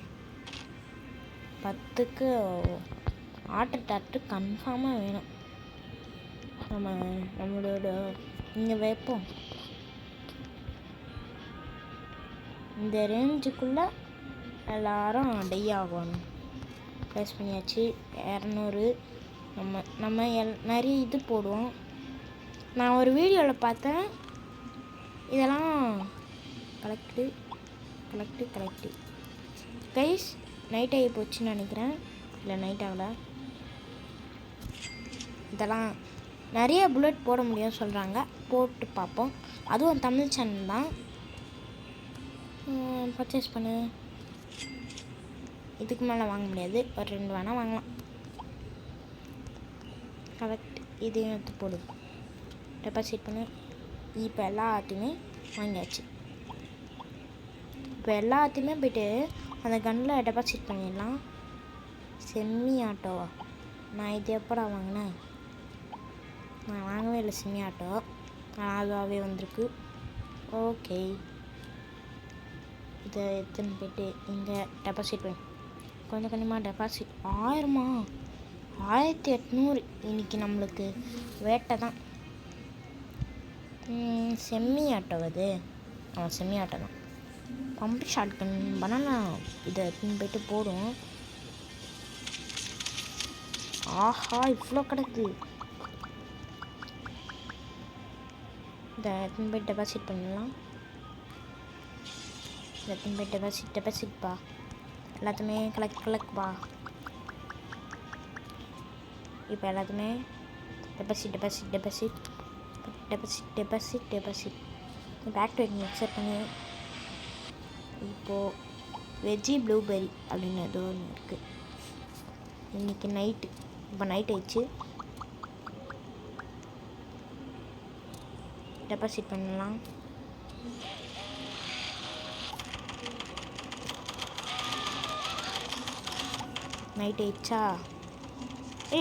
10க்கு ஆட்டோ டேரட்டு கன்ஃபார்மாக வேணும். நம்மளோட இங்கே வைப்போம். இந்த ரேஞ்சுக்குள்ளே எல்லாரும் டை ஆகணும். ப்ளஸ் பண்ணியாச்சு 200. நம்ம நிறைய இது போடுவோம். நான் ஒரு வீடியோவில் பார்த்தேன். இதெல்லாம் கலெக்டு கைஸ். நைட் ஆகி போச்சுன்னு நினைக்கிறேன். இல்லை நைட் ஆகலை. இதெல்லாம் நிறைய புல்லட் போட முடியும்னு சொல்கிறாங்க. போட்டு பார்ப்போம். அதுவும் தமிழ் சேனல் தான். பர்ச்சேஸ் பண்ணு. இதுக்கு மேலே வாங்க முடியாது. ஒரு 2 வேணால் வாங்கலாம். கரெக்ட். இதையும் எடுத்து போடு. டெபாசிட் பண்ணு. இப்போ எல்லாத்தையுமே வாங்கியாச்சு. இப்போ எல்லாத்தையுமே போய்ட்டு அந்த கன்னில் டெபாசிட் பண்ணிடலாம். செம்மி ஆட்டோவா? நான் இது எப்படா வாங்கினேன்? நான் வாங்கவே இல்லை செம்மி ஆட்டோ. அதுவாகவே வந்திருக்கு. ஓகே, இதை எடுத்துன்னு போய்ட்டு இங்கே டெபாசிட் பண்ணி கொஞ்சம் கொஞ்சமாக டெபாசிட். 1800 இன்றைக்கி நம்மளுக்கு வேட்டை தான். செம்மி ஆட்டோ அது. செம்மி ஆட்டோ தான். பம்பு ஷாட் கன் பனானா இதை எடுத்துன்னு போய்ட்டு போடும். ஆஹா, இவ்வளோ கிடக்கு. இதை எடுத்துன்னு போய் டெபாசிட் பண்ணலாம். எடுத்துன்னு போய் டெபாசிட்ப்பா. எல்லாத்தையுமே கலெக்ட்ப்பா. இப்போ எல்லாத்தையுமே டெபாசிட். பேக் டு மிக்சர் பண்ணி இப்போது வெஜ்ஜி ப்ளூபெர்ரி அப்படின்னு ஏதோ ஒன்று இருக்குது. இன்றைக்கி நைட்டு. இப்போ நைட் ஆயிடுச்சு. டெபாசிட் பண்ணலாம். நைட் ஆயிடுச்சா? டே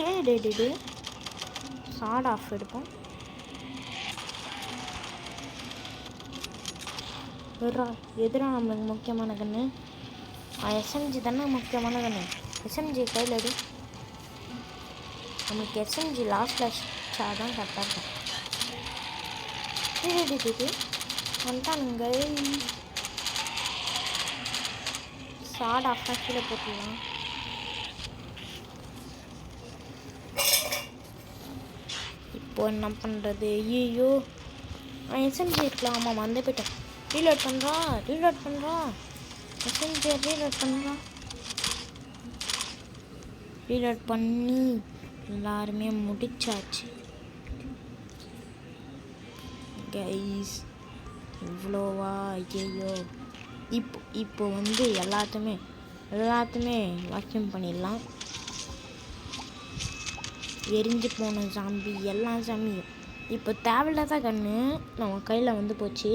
சாட் ஆஃப் எடுப்போம். எதிராக நம்மளுக்கு முக்கியமான கன்று எஸ்எம்ஜி தானே முக்கியமான கன்று. எஸ்எம்ஜி கையில் எடு. நம்மளுக்கு எஸ்எம்ஜி லாஸ்ட்டில் தான் கரெக்டாக இருக்கும். வந்துட்டானுங்க. சாட் ஆஃப் கீழே போட்டுடலாம். இப்போ என்ன பண்ணுறது? ஐயோ, எஸ்எம்ஜி இருக்கலாம். ஆமாம், வந்து போயிட்டேன். ரீலோட் பண்ணுறா. எஸ்எம்ஜி ரீலோட் பண்ணி எல்லாருமே முடிச்சாச்சு கைஸ். இவ்வளோவா? ஐயோ, இப்போ வந்து எல்லாத்தையுமே வாக்கியம் பண்ணிடலாம். எரிஞ்சு போன ஜாம்பி எல்லா ஜாம்பியும் இப்போ தேவையில்லாத கன்று நம்ம கையில் வந்து போச்சு.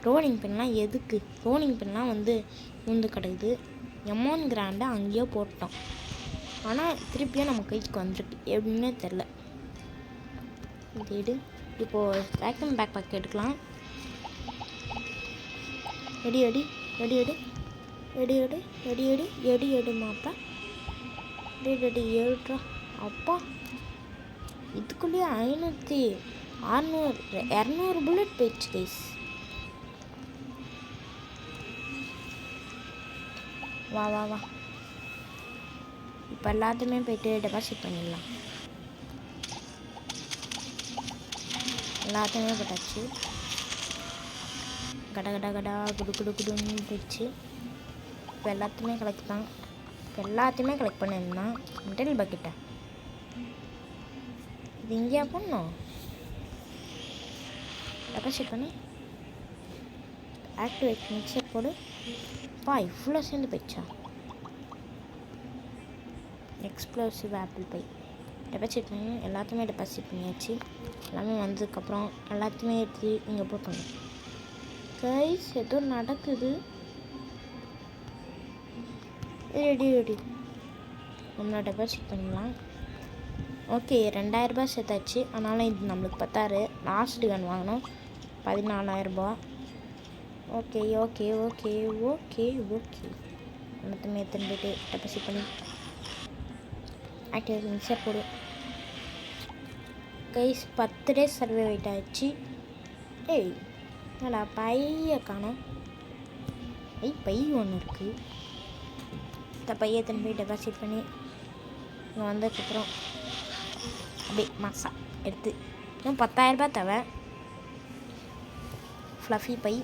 ரோலிங் பின்லாம் எதுக்கு? ரோலிங் பின்லாம் வந்து உந்து கிடக்குது. எமௌண்ட் கிராண்டை அங்கேயோ போட்டோம். ஆனால் திருப்பியும் நம்ம கைக்கு வந்துருக்கு. எப்படின்னே தெரில. இது இப்போது வேக்யூம் பேக் பேக் எடுக்கலாம். எடி மாப்பா. எடி ஏடுறா. அப்பா இதுக்குள்ளேயே 200 புல்லட் போயிடுச்சு கைஸ். வா வா வா இப்போ எல்லாத்தையுமே போயிட்டு டெபாசிட் பண்ணிடலாம். எல்லாத்தையுமே போட்டாச்சு. கட கட கடா குடு குடு குடுன்னு போயிடுச்சு. இப்போ எல்லாத்தையுமே கலெக்ட் பண்ணியிருந்தான் மெட்டல் பக்கெட்டை. இது இங்கேயா போடணும்? டெபாசிட் பண்ணி ஆக்டிவேட் மிக்சர் போடு. இவ்வளோ சேர்ந்து போயிடுச்சா? எக்ஸ்ப்ளோசிவ் ஆப்பிள் பை டெபாசிட் பண்ணி எல்லாத்தையுமே டெபாசிட் பண்ணியாச்சு. எல்லாமே வந்ததுக்கப்புறம் எல்லாத்தையுமே எடுத்து இங்கே போட்டணும். கைஸ் ஏதோ நடக்குது. ரெடி நம்மளை டெபாசிட் பண்ணலாம். ஓகே 2000 ரூபாய் சேர்த்தாச்சு. ஆனாலும் இது நம்மளுக்கு பத்தாரு. லாஸ்ட் கன் வாங்கணும் 14,000 ரூபாய். ஓகே எல்லாத்தையுமே எடுத்துன்னு போய்ட்டு டெபாசிட் பண்ணி ஆக்டிவேட் மிக்சர் போடு. கைஸ் 10 டேஸ் சர்வே வெயிட் ஆகிடுச்சு. என்னடா பைய காணோம். பை ஒன்று இருக்குது. இந்த பையை எடுத்துன்னு போய் டெபாசிட் பண்ணி இங்கே வந்ததுக்கப்புறம் அப்படியே மாசா எடுத்து இன்னும் 10,000 ரூபாய் தேவை. ஃப்ளஃபி பை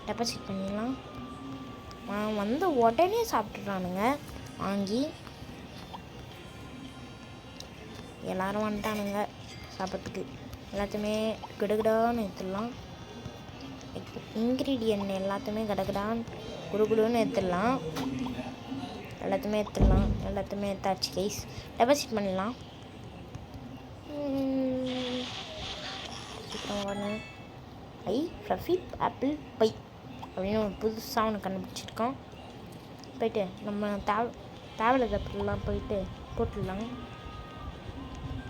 டெபாசிட் பண்ணிடலாம். வந்து உடனே சாப்பிட்டுறானுங்க வாங்கி. எல்லோரும் வந்துட்டானுங்க சாப்பிட்றதுக்கு. எல்லாத்தையுமே கிடுகிடான்னு எடுத்துடலாம். இன்க்ரீடியன்ட் எல்லாத்தையுமே கடகடான்னு குடுகுடுன்னு எடுத்துடலாம். எல்லாத்தையுமே எடுத்தாச்சு கைஸ். டெபாசிட் பண்ணிடலாம். ஃப்ளஃபி ஆப்பிள் பை அப்படின்னு ஒரு புதுசாக ஒன்று கண்டுபிடிச்சிருக்கோம். போயிட்டு நம்ம தேவையில்லாத பொருள்லாம் போயிட்டு போட்டுடலாம்.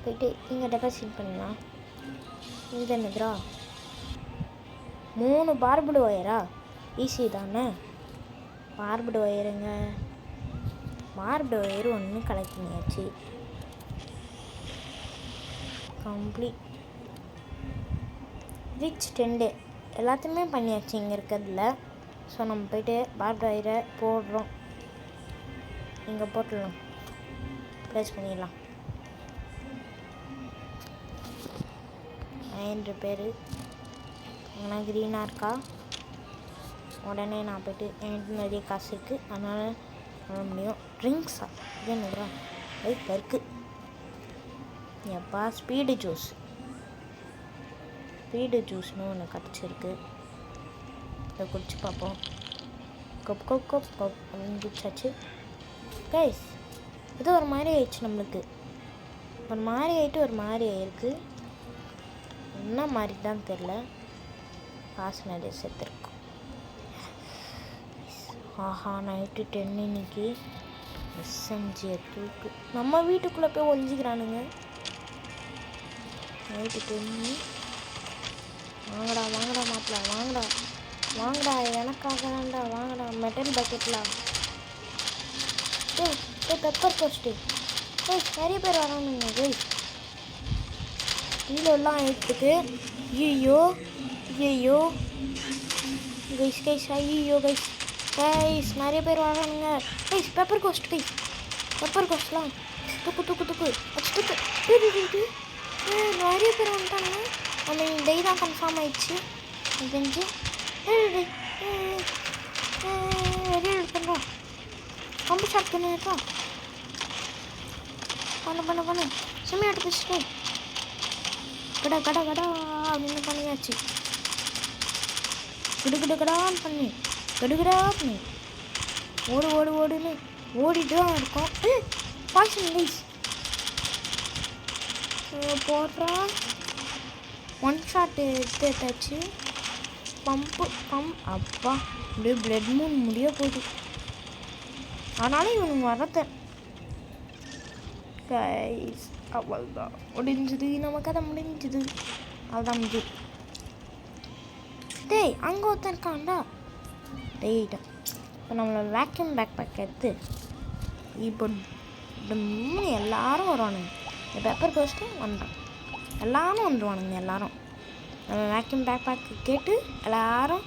போயிட்டு இங்கே டெபாசிட் பண்ணலாம். இது என்னதுரா 3 பார்புடு ஒயரா? ஈஸி தானே. பார்புடு ஒயருங்க. பார்புடு ஒயரு ஒன்று கலெக்ட் பண்ணியாச்சு. கம்ப்ளீட் ரீச் 10 டே எல்லாத்தையுமே பண்ணியாச்சு இங்கே இருக்கிறதுல. ஸோ நம்ம போய்ட்டு பார்புடு ஒயரை போடுறோம். இங்கே போட்டுடலாம். ப்ளேஸ் பண்ணிடலாம். 9 பேர் ஏன்னா க்ரீனாக இருக்கா. உடனே நான் போய்ட்டு என்கிட்ட நிறைய காசு இருக்குது அதனால் பண்ண முடியும். ட்ரிங்க்ஸா? இது என்னதுரா? பருக்கு எப்பா ஸ்பீடு ஜூஸ்னு ஒன்று கிடச்சிருக்கு. இதை குடிச்சு பார்ப்போம். கப் அப்படின்னு குடிச்சாச்சு. கைஸ் இது ஒரு மாதிரி ஆயிடுச்சு. நம்மளுக்கு ஒரு மாதிரி ஆயிருக்கு. என்ன மாதிரி தான் தெரில. காசு நிறைய சேர்த்துருக்கோம். நைட்டு 10 இன்னைக்கு எஸ்எம்ஜியை தூக்கு. நம்ம வீட்டுக்குள்ளே போய் ஒழிஞ்சிக்கிறானுங்க. நைட்டு 10 வாங்கடா மாப்பிள்ள வாங்கடா எனக்காக தான்டா வாங்கடா. மெட்டல் பக்கெட்லாம் பெப்பர் போஸ்ட்டு நிறைய பேர் வரானுங்க. கீழெல்லாம் ஆயிட்டுருக்கு. ஐயோ கைஸ் நிறைய பேர் வரானுங்க. பெப்பர் கோஸ்ட்லாம் தூக்கு நிறைய பேர் வந்துட்டாங்க. அந்த டே தான் கன்ஃபார்ம் ஆயிடுச்சு தெரிஞ்சு. ரெடி பண்ணுறோம். கம்பு ஸ்டார்ட் பண்ணிருக்கோம். பண்ணு செம்மையாட்டு பிடிச்சிட்டு கடா அப்படின்னு பண்ணியாச்சு. கிடுகிடான்னு பண்ணி ஓடுன்னு ஓடிட்டு தான் இருக்கோம். பாய்சன் கைஸ் போடுறோம். 1 ஷாட் எடுத்தாச்சு. பம்ப் அப்பா அப்படியே பிளட் மூன் முடிய போகுது. ஆனாலும் இவனுங்க வரத்த கைஸ் அவ்வளோதான் முடிஞ்சுது. நம்ம கதை முடிஞ்சுது. அதுதான் முடிஞ்சு. அங்கே ஒருத்தன் இருக்கான்டா. இப்போ நம்மளோட வேக்யூம் பேக் எடுத்து இப்போ எல்லாரும் வருவானுங்க. இந்த பேப்பர் கோஸ்ட்டு வந்துடும். எல்லாரும் வந்துடுவானுங்க எல்லாரும். நம்ம வேக்யூம் பேக் கேட்டு எல்லாரும்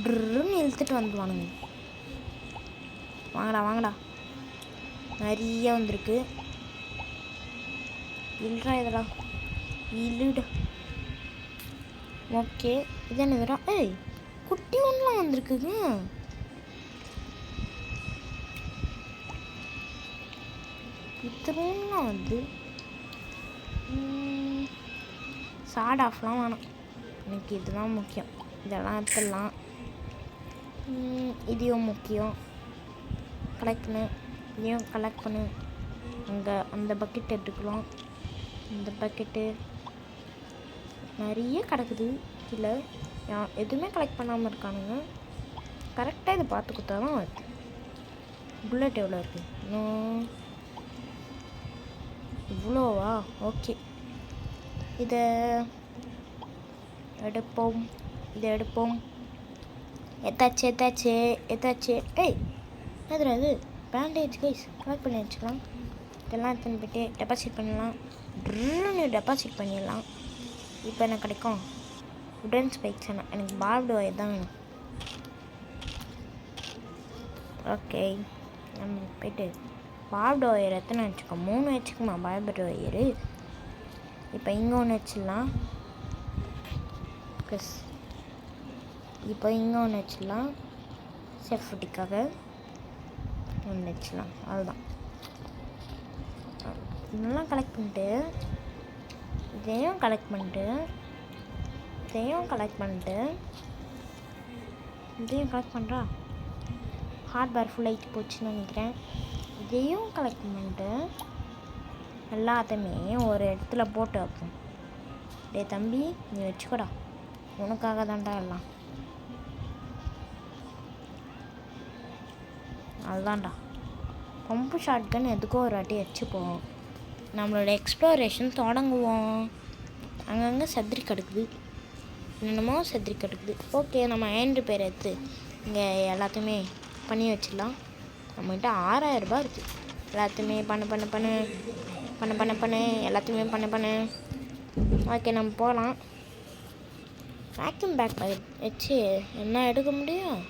ட்ருன்னு இழுத்துட்டு வந்துடுவானுங்க. வாங்கடா வாங்கடா. நிறைய வந்திருக்கு. இல்லைடா இதெல்லாம் இல்லைடா. ஓகே இது என்ன வரும்? ஏய் குட்டி ஒன்றுலாம் வந்திருக்குங்க. இத்தனைலாம் வந்து சாட் ஆஃப்லாம் வேணும். எனக்கு இதுதான் முக்கியம். இதெல்லாம் எடுத்துடலாம். இதையும் முக்கியம். கலெக்ட் பண்ணு. இதையும் கலெக்ட் பண்ணு. அங்கே அந்த பக்கெட் எடுத்துக்கலாம். இந்த பக்கெட்டு நிறைய கிடக்குது. இல்லை எதுவுமே கலெக்ட் பண்ணாமல் இருக்கானுங்க. கரெக்டாக இதை பார்த்து கொடுத்தா தான் வருது. புல்லட் எவ்வளோ இருக்குது? இன்னும் இவ்வளோவா? ஓகே இதை எடுப்போம். எத்தாச்சு. ஏய் எதுரா இது? பேண்டேஜ் கைஸ் கலெக்ட் பண்ணி வச்சுக்கலாம். இதெல்லாம் எடுத்துன்னு போய்ட்டு டெபாசிட் பண்ணலாம். டெபாசிட் பண்ணிடலாம். இப்போ என்ன கிடைக்கும்? உடன் ஸ்பைக்ஸ். எனக்கு பார்ப்டு ஒயர் தான் வேணும். ஓகே நம்ம போய்ட்டு பார்ப்டு ஒயர் எத்தனை வச்சுக்கோ? 3 வச்சுக்குமா பார்ப்டு ஒயரு? இப்போ இங்கே ஒன்று வச்சிடலாம். இப்போ இங்கே ஒன்று வச்சிடலாம். சேஃப்டிக்காக ஒன்று வச்சிடலாம். அதுதான். இதெல்லாம் கலெக்ட் பண்ணிட்டு இதையும் கலெக்ட் பண்ணிட்டு இதையும் கலெக்ட் பண்ணுறா. ஹார்ட் பேர் ஃபுல் ஆகிட்டு போச்சுன்னு நினைக்கிறேன். இதையும் கலெக்ட் பண்ணிட்டு எல்லாத்தையுமே ஒரு இடத்துல போட்டு வைப்போம். டே தம்பி நீ வச்சுக்கோடா, உனக்காக தான்டா எல்லாம். அதுதான்டா. பம்பு ஷாட்கன் எதுக்கோ ஒரு வாட்டி வச்சுப்போம். நம்மளோட எக்ஸ்ப்ளோரேஷன் தொடங்குவோம். அங்கங்கே செத்ரி கிடக்குது. என்னென்னமோ செத்ரி கிடக்குது. ஓகே நம்ம அயன் ரிப்பேர் எடுத்து இங்கே எல்லாத்தையுமே பண்ணி வச்சிடலாம். நம்மகிட்ட 6000 ரூபாய் இருக்குது. எல்லாத்தையுமே பண்ணு எல்லாத்தையுமே பண்ணு. ஓகே நம்ம போகலாம். வேக்யூம் பேக் வச்சு என்ன எடுக்க முடியும்?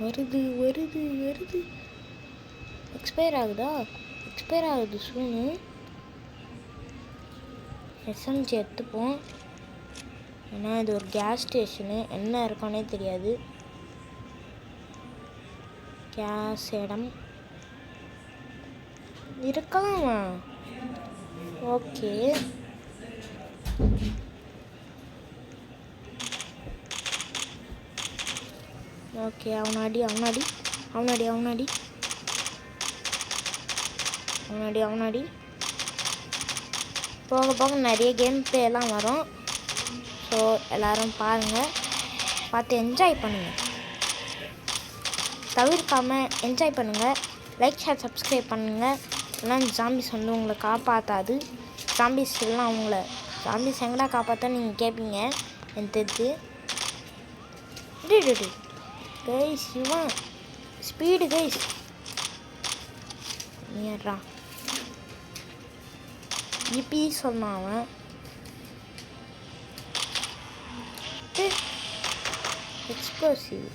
வருது. எக்ஸ்பயர் ஆகுது சூனு. எஸ்எம்ஜி எடுத்துப்போம். ஏன்னா இது ஒரு கேஸ் ஸ்டேஷனு. என்ன இருக்கானே தெரியாது. கேஸ் இடம் இருக்கலாமா? ஓகே அவனாடி போக நிறைய கேம் ப்ளே எல்லாம் வரும். ஸோ எல்லோரும் பார்த்து என்ஜாய் பண்ணுங்கள். தவிர்க்காமல் என்ஜாய் பண்ணுங்கள். லைக் ஷேர் சப்ஸ்கிரைப் பண்ணுங்கள். எல்லாம் ஜாம்பிஸ் வந்து உங்களை காப்பாற்றாது. ஜாம்பிஸ் எங்கடா காப்பாற்ற நீங்கள் கேட்பீங்க. எனக்கு தெரிஞ்சு கைஸ் இவன் ஸ்பீடு கைஸ் நீரா இப்படி சொன்னான் அவன். எக்ஸ்ப்ளோசிவ்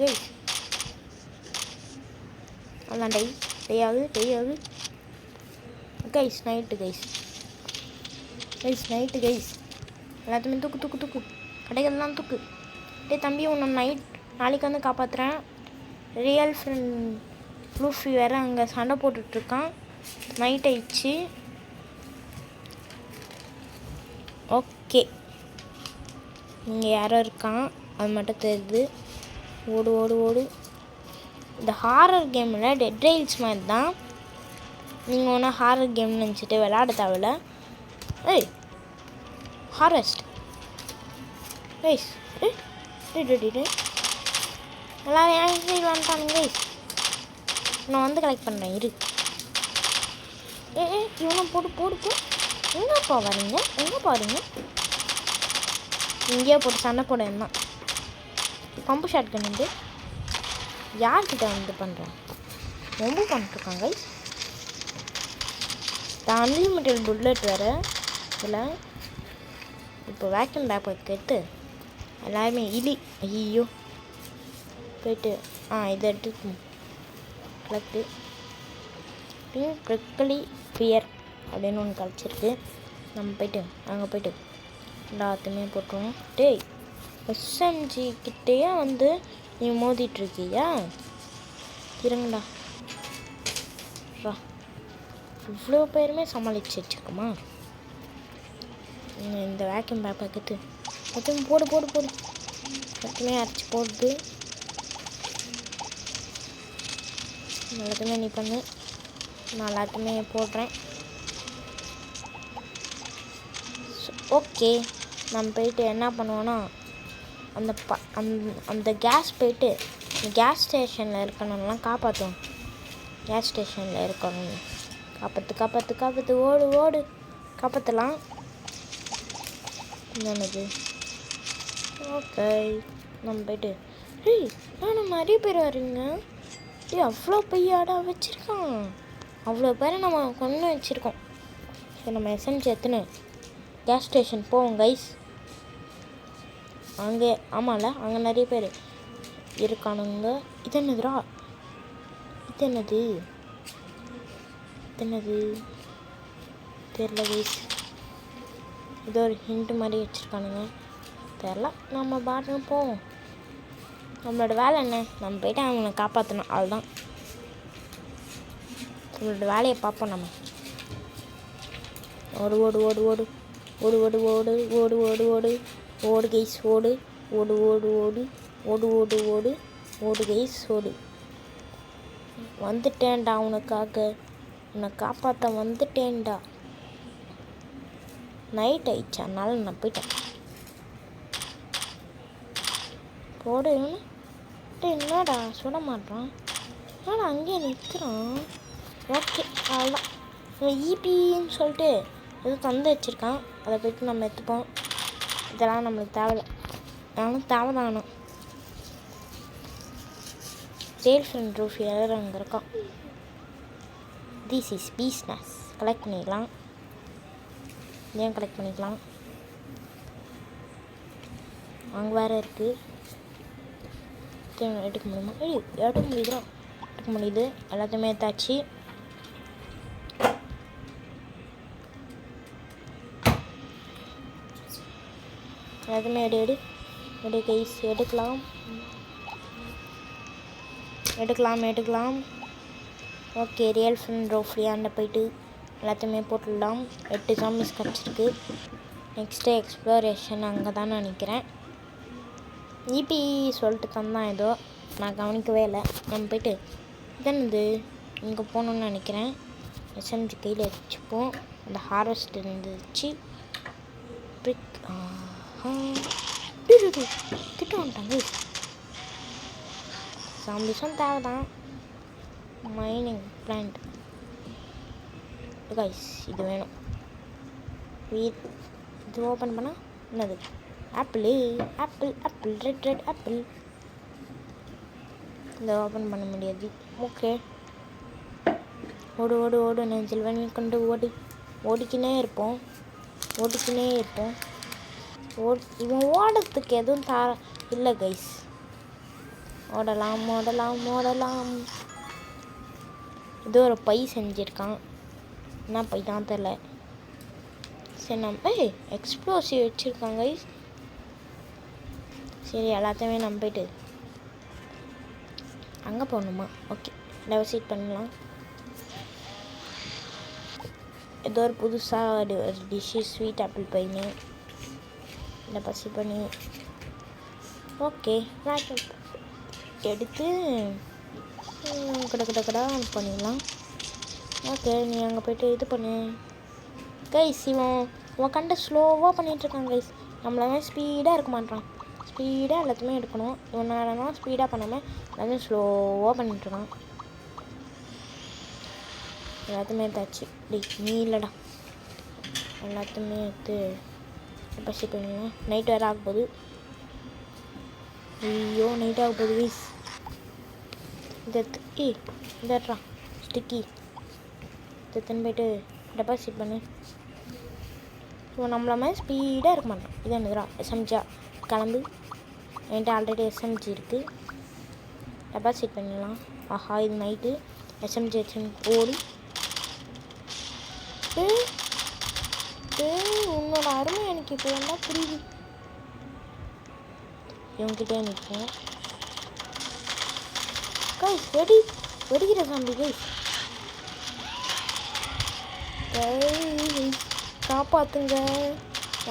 கைஸ் அதான் டை ஆகுது கைஸ். நைட்டு கைஸ் எல்லாத்தையுமே தூக்கு கடைகள்லாம் தூக்கு. டே தம்பி உன்னை நாளைக்கு வந்து காப்பாற்றுறேன். ரியல் ஃப்ரெண்ட் ப்ளூஃபி வேறு அங்கே சண்டை போட்டுட்ருக்கான். நைட் ஆயிடுச்சு. ஓகே இங்கே யாரோ இருக்கான் அது மட்டும் தெரியுது. ஓடு. இந்த ஹாரர் கேமில் டெட் ரைல்ஸ் மாதிரி தான். நீங்கள் ஒன்றும் ஹாரர் கேம்னு நினச்சிட்டு விளையாட தேவையில்ல. ஏய் ஹாரஸ்ட் கைஸ் எல்லோரும் என் சைடு வந்துட்டானுங்க கைஸ். நான் வந்து கலெக்ட் பண்ணுறேன் இரு. இவனை போடு. எங்கேப்பா வரீங்க? எங்கே பாருங்க இங்கேயே போட்டு சண்டை போட என்ன பம்பு ஷாட் கண்ணு யார்கிட்ட வந்து பண்ணுறேன் ரொம்ப பண்ணிட்டுருக்காங்க கைஸ். அன்லிமிட்டட் புல்லட் வேறு இதில். இப்போ வேக்யூம் பேக் எடுத்து எல்லாருமே ஐயோ போயிட்டு இதை எடுத்து கலெக்டு ப்ரிக்கலி ஃபியர் அப்படின்னு ஒன்று கழிச்சிருக்கு. நம்ம போயிட்டு அங்கே போயிட்டு எல்லாத்தையுமே போட்டுருவோம். டேய் எஸ்எம்ஜி கிட்டேயே வந்து நீ மோதிட்டுருக்கியா? இருங்கடா இவ்வளோ பேருமே சமாளிச்சு வச்சுருக்கோமா? இந்த வேக்யூம் பேக் எடுத்து எல்லாத்தையும் போடு எல்லாத்தையுமே அரைச்சி போடுது. எல்லாத்தையுமே நீ பண்ணு, நான் எல்லாத்தையுமே போடுறேன். ஓகே நம்ம போயிட்டு என்ன பண்ணுவோன்னா அந்த கேஸ் போயிட்டு கேஸ் ஸ்டேஷனில் இருக்கணும்லாம் காப்பாற்றுவோம். கேஸ் ஸ்டேஷனில் இருக்கணும் காப்பாற்று ஓடு காப்பாற்றலாம். என்னது ஓகே நம்ம போயிட்டு நான் நிறைய பேர் வரீங்க. அவ்வளோ பையாடா வச்சுருக்கான். அவ்வளோ பேரை நம்ம கொண்டு வச்சுருக்கோம். சரி நம்ம எஸ்எம்ஜி எத்தனை கேஸ் ஸ்டேஷன் போவோம் கைஸ். அங்கே ஆமாம்ல அங்கே நிறைய பேர் இருக்கானுங்க. இது என்னது தெரில கைஸ். இது ஒரு ஹிண்ட் மாதிரி வச்சுருக்கானுங்க தெரில. நம்ம பாட்டுன்னு போவோம். நம்மளோட வேலை என்ன? நம்ம போய்ட்டு அவனை காப்பாற்றணும். அவ்வளோதான் நம்மளோட வேலையை பார்ப்போம். நம்ம ஓடு ஓடு ஓடு ஓடு ஓடு ஓடு ஓடு ஓடு ஓடு ஓடு ஓடு கைஸ் ஓடு ஓடு ஓடு ஓடு ஓடு ஓடு ஓடு ஓடு கைஸ் ஓடு. வந்துட்டேன்டா உனக்காக, உன்னை காப்பாற்ற வந்துட்டேன்டா. நைட் ஆயிடுச்சு அதனால நான் போயிட்டேன். போடு என்னடா சுட மாட்டான். என்னடா அங்கேயே நிற்கிறான். ஓகே அவ்வளோதான். ஈபின்னு சொல்லிட்டு எதுவும் தந்து வச்சுருக்கான். அதை போய்ட்டு நம்ம எடுத்துப்போம். இதெல்லாம் நம்மளுக்கு தேவையில்லை. ஆனாலும் தேவைதானோ. டேல் ஃப்ரெண்ட் ட்ரோஃபி எல்லோரும் அங்கே இருக்கான். This is business. கலெக்ட் பண்ணிக்கலாம். ஏன் கலெக்ட் பண்ணிக்கலாம். அங்கே வேறு இருக்குது. எடுக்க முடியுமா? எடுக்க முடியுதுதான். எடுக்க முடியுது. எல்லாத்தையுமே எடுத்தாச்சு. எல்லாத்தையுமே எடு கைஸ். எடுக்கலாம். ஓகே ரியல் ஃப்ரெண்ட் ட்ரோஃபியாண்ட போயிட்டு எல்லாத்தையுமே போட்டுடலாம். 8 ஜாம்பிஸ் கிடச்சிருக்கு. நெக்ஸ்ட்டு எக்ஸ்ப்ளோரேஷன் அங்கே தான் நினைக்கிறேன். ஈபி சொல்லிட்டு தந்தான் ஏதோ நான் கவனிக்கவே இல்லை. நம்ம போயிட்டு இதென்னது இங்கே போகணுன்னு நினைக்கிறேன். எஸ்எம்ஜி கையில் வச்சுப்போம். அந்த ஹார்வெஸ்ட் இருந்துச்சு. பிரிக் கிட்ட வந்துட்டாங்க. சாம்பிஸும் தேவை தான். மைனிங் பிளான்ட் கைஸ் இது வேணும். இது ஓப்பன் பண்ணால் என்னது? Apple red apple. இதை ஓப்பன் பண்ண முடியாது. ஓகே ஓடு நெஞ்சில் வணி கொண்டு ஓடிக்கினே இருப்போம். இவன் ஓடுறதுக்கு எதுவும் இல்லை கைஸ். ஓடலாம். இது ஒரு பை செஞ்சுருக்கான். என்ன பை தான் தெரில. சரி நம்ம எக்ஸ்ப்ளோசிவ் வச்சுருக்காங்க கைஸ். சரி எல்லாத்தையுமே நம்ம போய்ட்டு அங்கே போகணுமா? ஓகே டெவசிட் பண்ணலாம். ஏதோ ஒரு புதுசாக ஒரு டிஷ்ஷு ஸ்வீட் ஆப்பிள் பைன்னு இல்லை பசி பண்ணி. ஓகே எடுத்து கடை பண்ணிடலாம். ஓகே நீ அங்கே போய்ட்டு இது பண்ணு கைஸ். இவன் கண்ட ஸ்லோவாக பண்ணிகிட்ருக்கான் கைஸ். நம்மளால ஸ்பீடாக இருக்க மாட்டான். ஸ்பீடாக எல்லாத்தையுமே எடுக்கணும். இவனாலனா ஸ்பீடாக பண்ணாமல் எல்லாத்தையும் ஸ்லோவாக பண்ணிகிட்ருக்கான். எல்லாத்தையுமே எடுத்தாச்சு. நீ இல்லைடா எல்லாத்தையுமே எடுத்து டெபாசிட் பண்ணிடலாம். நைட் வேறு ஆக போகுது. ஐயோ நைட் ஆக போகுது கைஸ். இதட்றா ஸ்டிக்கி எத்தனை போய்ட்டு டெபாசிட் பண்ணு. ஸோ நம்மள மாதிரி ஸ்பீடாக இருக்க மாட்டோம். இது என்னதுரா எஸ்எம்ஜியா கிளம்பு. என்கிட்ட ஆல்ரெடி எஸ்எம்ஜி இருக்குது. டெபாசிட் பண்ணிடலாம். ஆஹா இது நைட்டு எஸ்எம்ஜி ஓடி உன்னோட அருமை எனக்கு இப்போ தான் புரியுது. இவங்ககிட்டே நிற்போம் கைஸ். வெடிக்கிற சாம்பி கைஸ். காப்பாற்றுங்க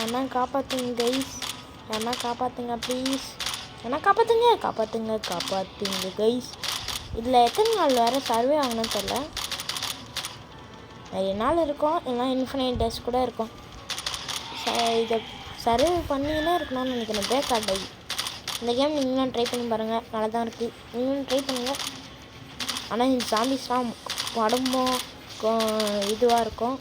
என்ன காப்பாற்றுங்க கைஸ். என்ன காப்பாற்றுங்க ப்ளீஸ். என்ன காப்பாற்றுங்க கைஸ். இதில் எத்தனை நாள் வேறு சர்வே ஆகணும்னு தெரில. நிறைய நாள் இருக்கும், இல்லைனா இன்ஃபினைட் டேஸ் கூட இருக்கும். இதை சர்வே பண்ணினே இருக்கணும்னு நினைக்கிறேன். பிரேக் ஆகி இந்த கேம் நீங்களும் ட்ரை பண்ணி பாருங்கள். நல்லா தான் இருக்குது. நீங்களும் ட்ரை பண்ணுங்கள். ஆனால் இந்த ஜாம்பிஸ்லாம் உடம்பும் இதுவாக இருக்கும்.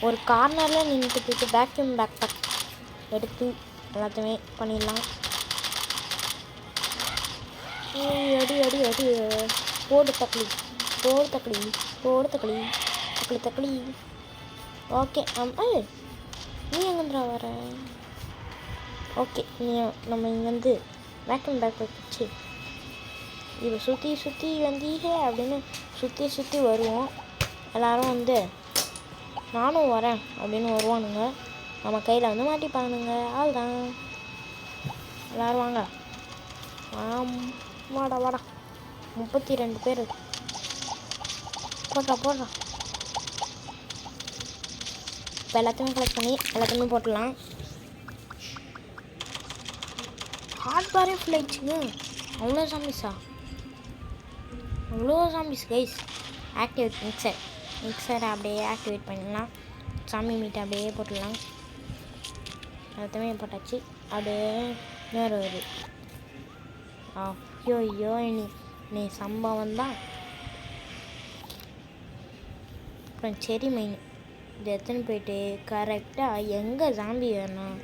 ஒரு கார்னரில் நின்றுட்டு வேக்யூம் பேக் பேக் எடுத்து எல்லாத்தையுமே பண்ணிடலாம். அடி அடி அடி போடு தக்களி ஓகே. நீ எங்கேருந்துடா வர? ஓகே நம்ம இங்கேருந்து வேக்யூம் பேக் வச்சு இப்போ சுற்றி வந்தீங்க அப்படின்னு சுற்றி வருவோம். எல்லோரும் வந்து நானும் வரேன் அப்படின்னு வருவானுங்க. நம்ம கையில் வந்து மாட்டிப்பானுங்க. அதுதான் எல்லோரும் வாங்க. வாடா 32 பேர். போடுறா இப்போ எல்லாத்தையுமே கலெக்ட் பண்ணி எல்லாத்தையுமே போட்டுடலாம். ஹார்ட் பாரே ஃபுல் ஆயிடுச்சுங்க. அவ்வளோ ஜாம்பிஸ் கைஸ். ஆக்டிவேட் மிக்சரை அப்படியே ஆக்டிவேட் பண்ணிடலாம். சாமி மீட்டை அப்படியே போட்டுடலாம். எல்லாத்தையுமே போட்டாச்சு. அப்படியே நேரம் வருது. ஐயோ நீ சம்பவம் தான். அப்புறம் செரி மெயின் இது எத்தனை போயிட்டு கரெக்டாக எங்கே ஜாம்பி வேணும்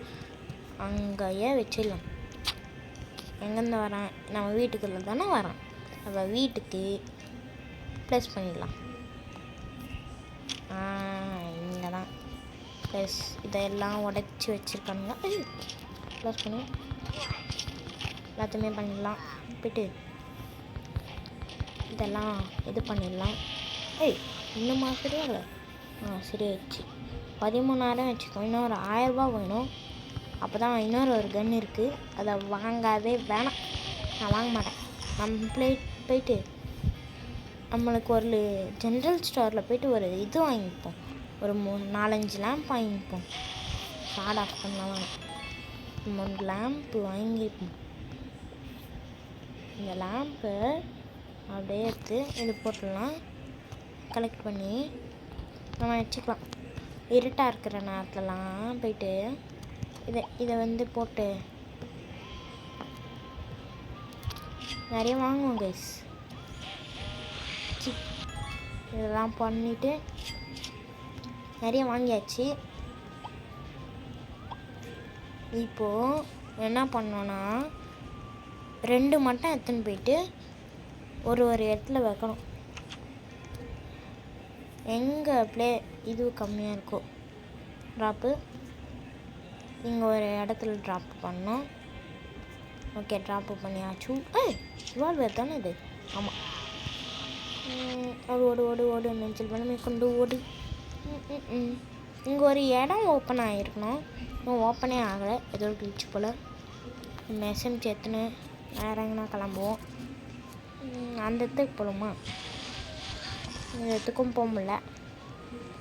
அங்கேயே வச்சிடலாம். எங்கேருந்து வரான்? நம்ம வீட்டுக்குள்ளே தானே வரான். நம்ம வீட்டுக்கு ப்ளஸ் பண்ணிடலாம். இங்கே தான் ப்ளஸ் இதெல்லாம் உடச்சி வச்சுருக்கானுங்க. ப்ளஸ் பண்ணி எல்லாத்தையுமே பண்ணிடலாம். போய்ட்டு இதெல்லாம் இது பண்ணிடலாம். இன்னுமா சரியாகல? சரியாயிடுச்சு. 13,000 வச்சுக்கோ. இன்னும் ஒரு 1000 ரூபா வேணும். அப்போ தான் இன்னொரு ஒரு கன் இருக்குது. அதை வாங்காதே வேணாம். நான் வாங்க மாட்டேன். நம்ம போயிட்டு நம்மளுக்கு ஒரு ஜென்ரல் ஸ்டோரில் போய்ட்டு ஒரு இது வாங்கிப்போம். ஒரு 4-5 லேம்ப் வாங்கிப்போம். ஷார்ட் ஆஃப் பண்ணலாம். 3 லேம்ப்பு வாங்கிப்போம். இந்த லேம்ப்பு அப்படியே எடுத்து இது போட்டுடலாம். கலெக்ட் பண்ணி நம்ம வச்சுக்கலாம். இருட்டாக இருக்கிற நேரத்துலலாம் போயிட்டு இதை வந்து போட்டு நிறைய வாங்குவோம் கைஸ். இதெல்லாம் பண்ணிவிட்டு நிறைய வாங்கியாச்சு. இப்போது என்ன பண்ணோன்னா 2 மட்டும் எடுத்துன்னு போயிட்டு ஒரு இடத்துல வைக்கணும். எங்கே இது கம்மியாக இருக்கோ ட்ராப்பு இங்கே ஒரு இடத்துல ட்ராப் பண்ணோம். ஓகே ட்ராப்பு பண்ணியாச்சு. இவால்வர் தானே இது? ஆமாம். ஓடு நெஞ்சல் பண்ணி கொண்டு ஓடு. இங்கே ஒரு இடம் ஓப்பன் ஆகிருக்கணும். இன்னும் ஓப்பனே ஆகலை. ஏதோ ஒரு கிழிச்சு போல். மெசேஜ் எத்தனை நேரங்கன்னா கிளம்புவோம். அந்த இடத்துக்கு போகலாமா? இந்த இடத்துக்கும் போக முடியல.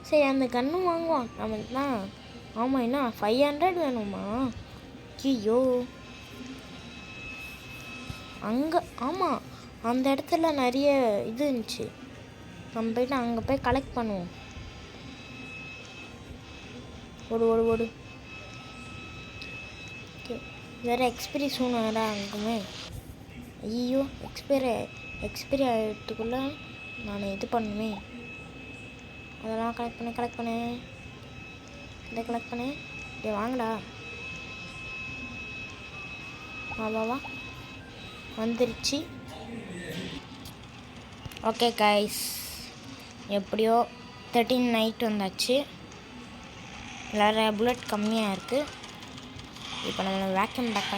சரி அந்த கன்னும் வாங்குவோம் நமக்கு தான். ஆமாம் என்ன 500 வேணுமா? ஐயோ அங்கே ஆமாம் அந்த இடத்துல நிறைய இது இருந்துச்சு. நம்ம போய்ட்டு அங்கே போய் கலெக்ட் பண்ணுவோம். ஓடு ஓடு ஓகே. வேறு எக்ஸ்பிரி சூன் வேறு இருக்குமே. ஐயோ எக்ஸ்பிரி ஆகிறதுக்குள்ளே நான் இது பண்ணுவேன். அதெல்லாம் கலெக்ட் பண்ணேன். இதை கலெக்ட் பண்ணேன். வாங்கடா. வா வந்துருச்சு. ஓகே கைஸ், எப்படியோ 13 நைட் வந்தாச்சு. எல்லோரும் புல்லட் கம்மியாக இருக்குது. இப்போ நம்ம வேக்யூம் பேக்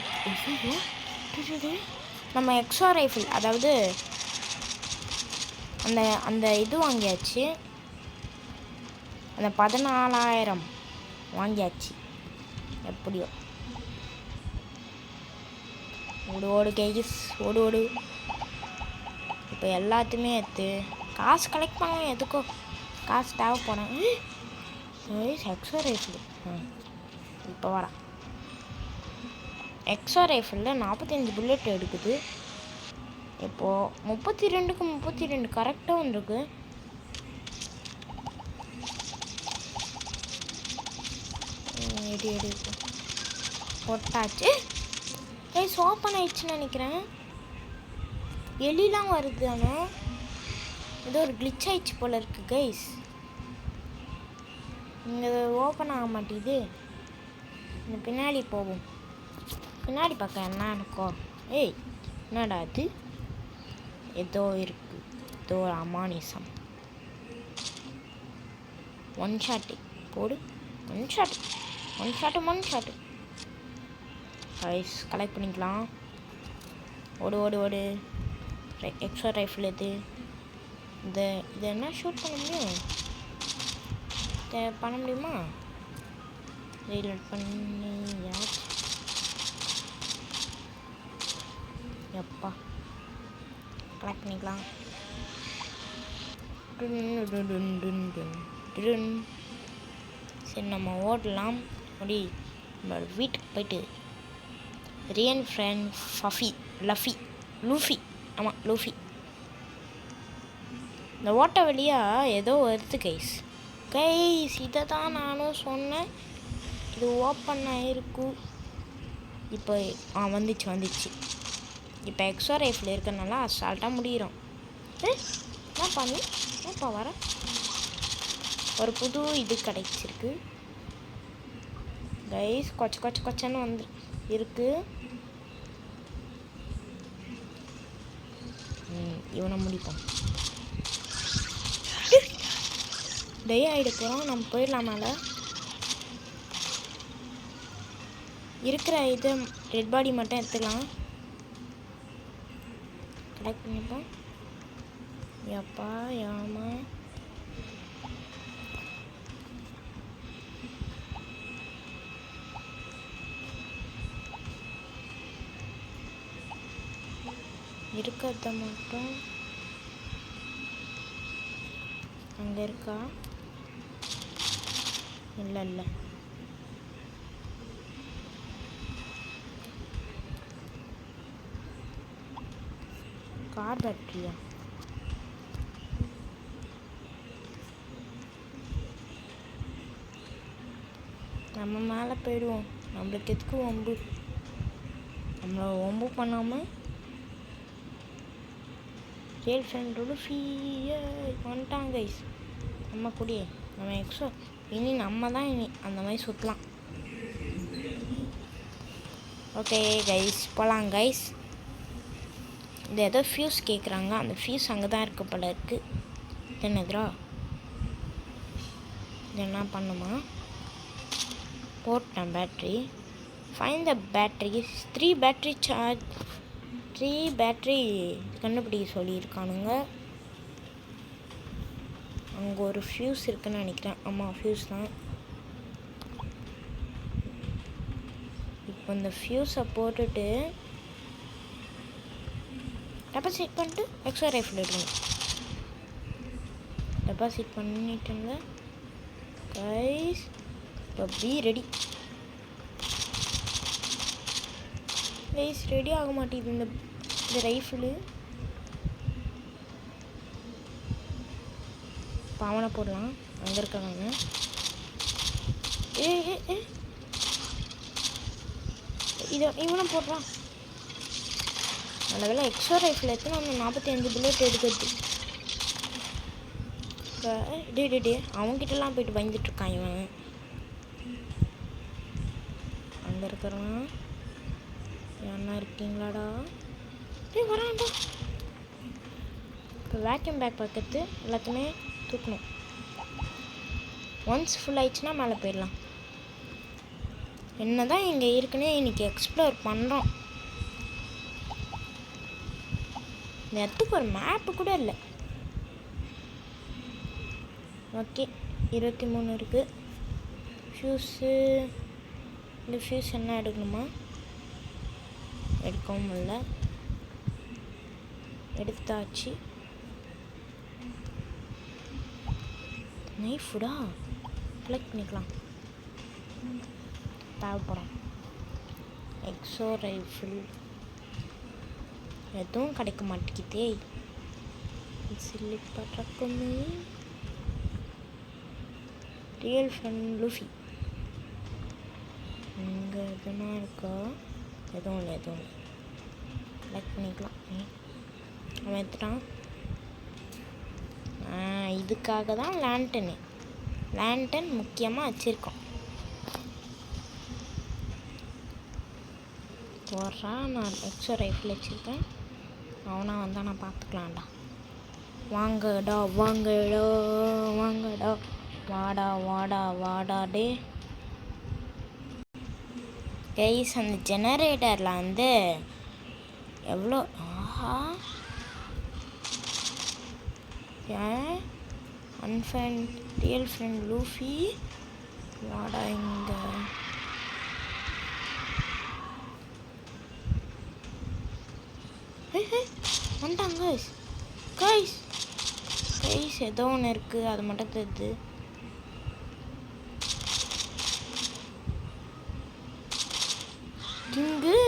நம்ம எக்ஸ்ட்ரா ரைஃபிள், அதாவது அந்த இது வாங்கியாச்சு. அந்த 14,000 வாங்கியாச்சு. எப்படியோ ஓடு கைஸ், ஓடு. இப்போ எல்லாத்தையுமே எடுத்து காசு கலெக்ட் பண்ணவும் எதுக்கோ காசு தேவைப்படும். எக்ஸ்ட்ரா ரைஃபிள் இப்போ வரா. எக்ஸ்ட்ரா ரைஃபிளில் 45 புல்லட் எடுக்குது. இப்போது 32க்கு 32 கரெக்டாக வந்துருக்கு. எடு போட்டாச்சு. ஓப்பன் ஆயிடுச்சுன்னு நினைக்கிறேன். எலிலாம் வருது. ஆனால் ஏதோ ஒரு கிளிச் ஆயிடுச்சு போல இருக்கு கைஸ். இங்கே ஓப்பன் ஆக மாட்டேங்குது. இந்த பின்னாடி போவோம். பின்னாடி பக்கம் என்ன இருக்கும்? என்னடா அது? ஏதோ இருக்கு, ஏதோ ஒரு அமானிசம். ஒன் ஷாட்டு போடு. ஒன் ஷாட்டு கைஸ், கலெக்ட் பண்ணிக்கலாம். ஓடு. எக்ஸ்ட்ரா ரைஃபிள் இது என்ன ஷூட் பண்ண முடியும்? பண்ண முடியுமா? ரீலோட் பண்ணியாச்சு. எப்பா கலெக்ட் பண்ணிக்கலாம். சரி, நம்ம ஓடலாம். அப்படி நம்ம வீட்டுக்கு போயிட்டு ரியன் ஃப்ரெண்ட் லூஃபி ஆமாம் லூஃபி இந்த ஓட்ட வழியாக ஏதோ வருது கைஸ். இதை தான் நானும் சொன்னேன். இது ஓப்பன் ஆகிருக்கு. இப்போ வந்துச்சு. இப்போ எக்ஸ்ட்ரா ரைஃபிள் இருக்கிறனால அசால்ட்டாக முடிகிறோம். என்ன பண்ணி இப்போ வர ஒரு புது இது கிடைச்சிருக்கு கைஸ். கொச்சன்னு வந்து இருக்கு. இவனை முடிப்போம். டே ஆகிட போகிறோம். நம்ம போயிடலாம். மேலே இருக்கிற இது ரெட் பாடி மட்டும் எடுத்துக்கலாம். கலெக்ட் பண்ணிப்போம். எப்பா ஏமா இருக்கிறத மட்டும் அங்கே இருக்கா? இல்லை கார் பேட்டரியா? நம்ம மேலே போயிடுவோம். நம்மளுக்கு எதுக்கு வம்பு? நம்மளை வம்பு பண்ணாமல் ரியல் ஃப்ரெண்ட் லூஃபி வந்துட்டாங்க கைஸ். நம்ம கூடிய நம்ம எக்ஸ்ட்ரா நம்ம தான் அந்த மாதிரி சுற்றலாம். ஓகே கைஸ், போகலாம் கைஸ். இந்த ஏதோ ஃபியூஸ் கேட்குறாங்க. அந்த ஃபியூஸ் அங்கே தான் இருக்க போல இருக்குது. என்னதுரா இது? என்ன பண்ணுமா? போட்டேன் battery. Find the battery. 3 battery கண்டுபிடிக்க சொல்லியிருக்கானுங்க. அங்கே ஒரு ஃபியூஸ் இருக்குன்னு நினைக்கிறேன். ஆமாம், ஃபியூஸ் தான். இப்போ இந்த ஃபியூஸை போட்டுட்டு டெபாசிட் பண்ணிட்டு எக்ஸ்ட்ரா ரைஃபிள் எடுக்கணும். டெபாசிட் பண்ணிட்டேங்க கைஸ். இப்போ பி ரெடி கைஸ். ரெடி ஆக மாட்டேங்குது இந்த ரைஃபிளு. பாவனை போடலாம். அங்கே இருக்காங்க. இவனை போடுறான். நல்ல வேலை எக்ஸ்ட்ரா ரைஃபிள் எடுத்து நம்ம 45 புல்லட் எடுக்கிறது. டே அவங்ககிட்டலாம் போயிட்டு பயந்துட்டுருக்கான் இவன். இங்கே இருக்கிறவன் என்ன இருக்கீங்களாடா? வரான்டா. இப்போ வேக்யூம் பேக் பக்கத்து எல்லாத்தையுமே தூக்கணும். ஒன்ஸ் ஃபுல் ஆயிடுச்சுன்னா மேலே போயிடலாம். என்ன தான் இங்கே இருக்குன்னு இன்றைக்கி எக்ஸ்ப்ளோர் பண்ணுறோம். இந்த இடத்துக்கு ஒரு மேப்பு கூட இல்லை. ஓகே 23 இருக்குது. ஷூஸு இந்த ஷூஸ் என்ன எடுக்கணுமா? எடுக்கவும் இல்லை. எடுத்தாச்சு. நைஃபுடா கலெக்ட் பண்ணிக்கலாம். தேவைப்படும். எக்ஸோ ரைஃபிள் எதுவும் கிடைக்க மாட்டேங்குதே. சில்லி பறக்குமே. ரியல் ஃப்ரெண்ட் லூஃபி இங்கே எதுனா இருக்கா? எதுவும் இல்லை. கலெக்ட் பண்ணிக்கலாம். அவன் எடுத்துட்டான். இதுக்காக தான் லேண்டன் முக்கியமாக வச்சுருக்கோம். நான் எக்ஸோ ரைஃபிள் வச்சுருக்கேன். அவனா வந்தால் நான் பார்த்துக்கலாம்டா. வாங்கடா வாடா டே. கைஸ் அந்த ஜெனரேட்டரில் வந்து எவ்வளோ அன்ஃப்ரெண்ட் ரியல் ஃப்ரெண்ட் லூஃபி வாடா இங்கே. வந்துட்டாங்க கைஸ். ஏதோ ஒன்று இருக்குது, அது மட்டும் தெரியுது. இங்கு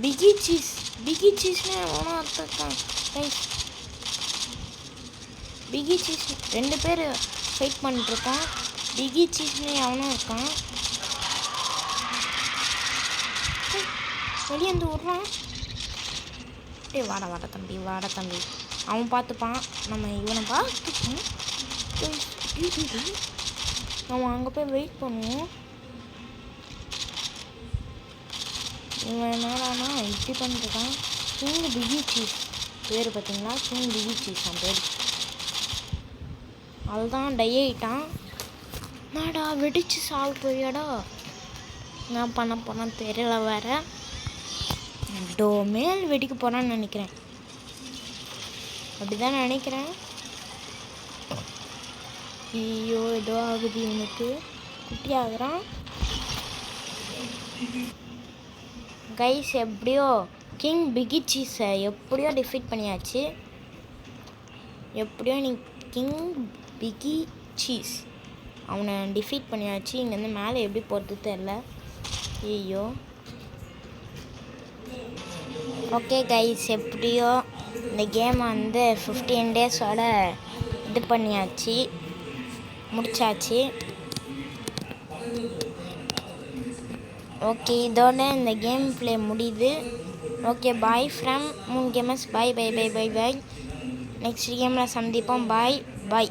பிகி சீஸ்னு எவ்வளோ அர்த்தம் கைஸ். பிகி சீஸ் 2 பேர் ஃபைட் பண்ணிட்டுருக்கான். பிகி சீஸ்னு எவனோ இருக்கான். வெளியே வந்து விட்றான். வாடா தம்பி. அவன் பார்த்துப்பான். நம்ம இவனை பார்த்துப்போம். அவன் அங்கே போய் வெயிட் பண்ணுவோம். இவன் என்னடானா இப்படி பண்ணிட்டுருக்கான். கிங் பிகி சீஸ் பேர் பார்த்தீங்களா? கிங் பிகி சீஸ் அவன் பேர். அதுதான் டை ஆகிட்டான். நாடா வெடிச்சு சாவு போயாடா. நான் பண்ண போனான்னு தெரியல. வேறு டோமேல் வெடிக்க போகிறான்னு நினைக்கிறேன். அப்படிதான் நினைக்கிறேன். ஐயோ ஏதோ ஆகுது இவனுக்கு. குட்டி ஆகுறான். கைஸ் எப்படியோ கிங் பிகி சீஸை எப்படியோ டிஃபீட் பண்ணியாச்சு. எப்படியோ நீ கிங் பிகி சீஸ் அவனை டிஃபீட் பண்ணியாச்சு. இங்கேருந்து மேலே எப்படி போகிறது தெரில. ஐயோ ஓகே கைஸ் எப்படியோ இந்த கேமை வந்து 15 டேஸோட இது பண்ணியாச்சு, முடிச்சாச்சு. ஓகே இதோட இந்த கேம் ப்ளே முடியுது. Okay bye from Moon gamers. Bye. Next கேமில் சந்திப்போம். பாய்.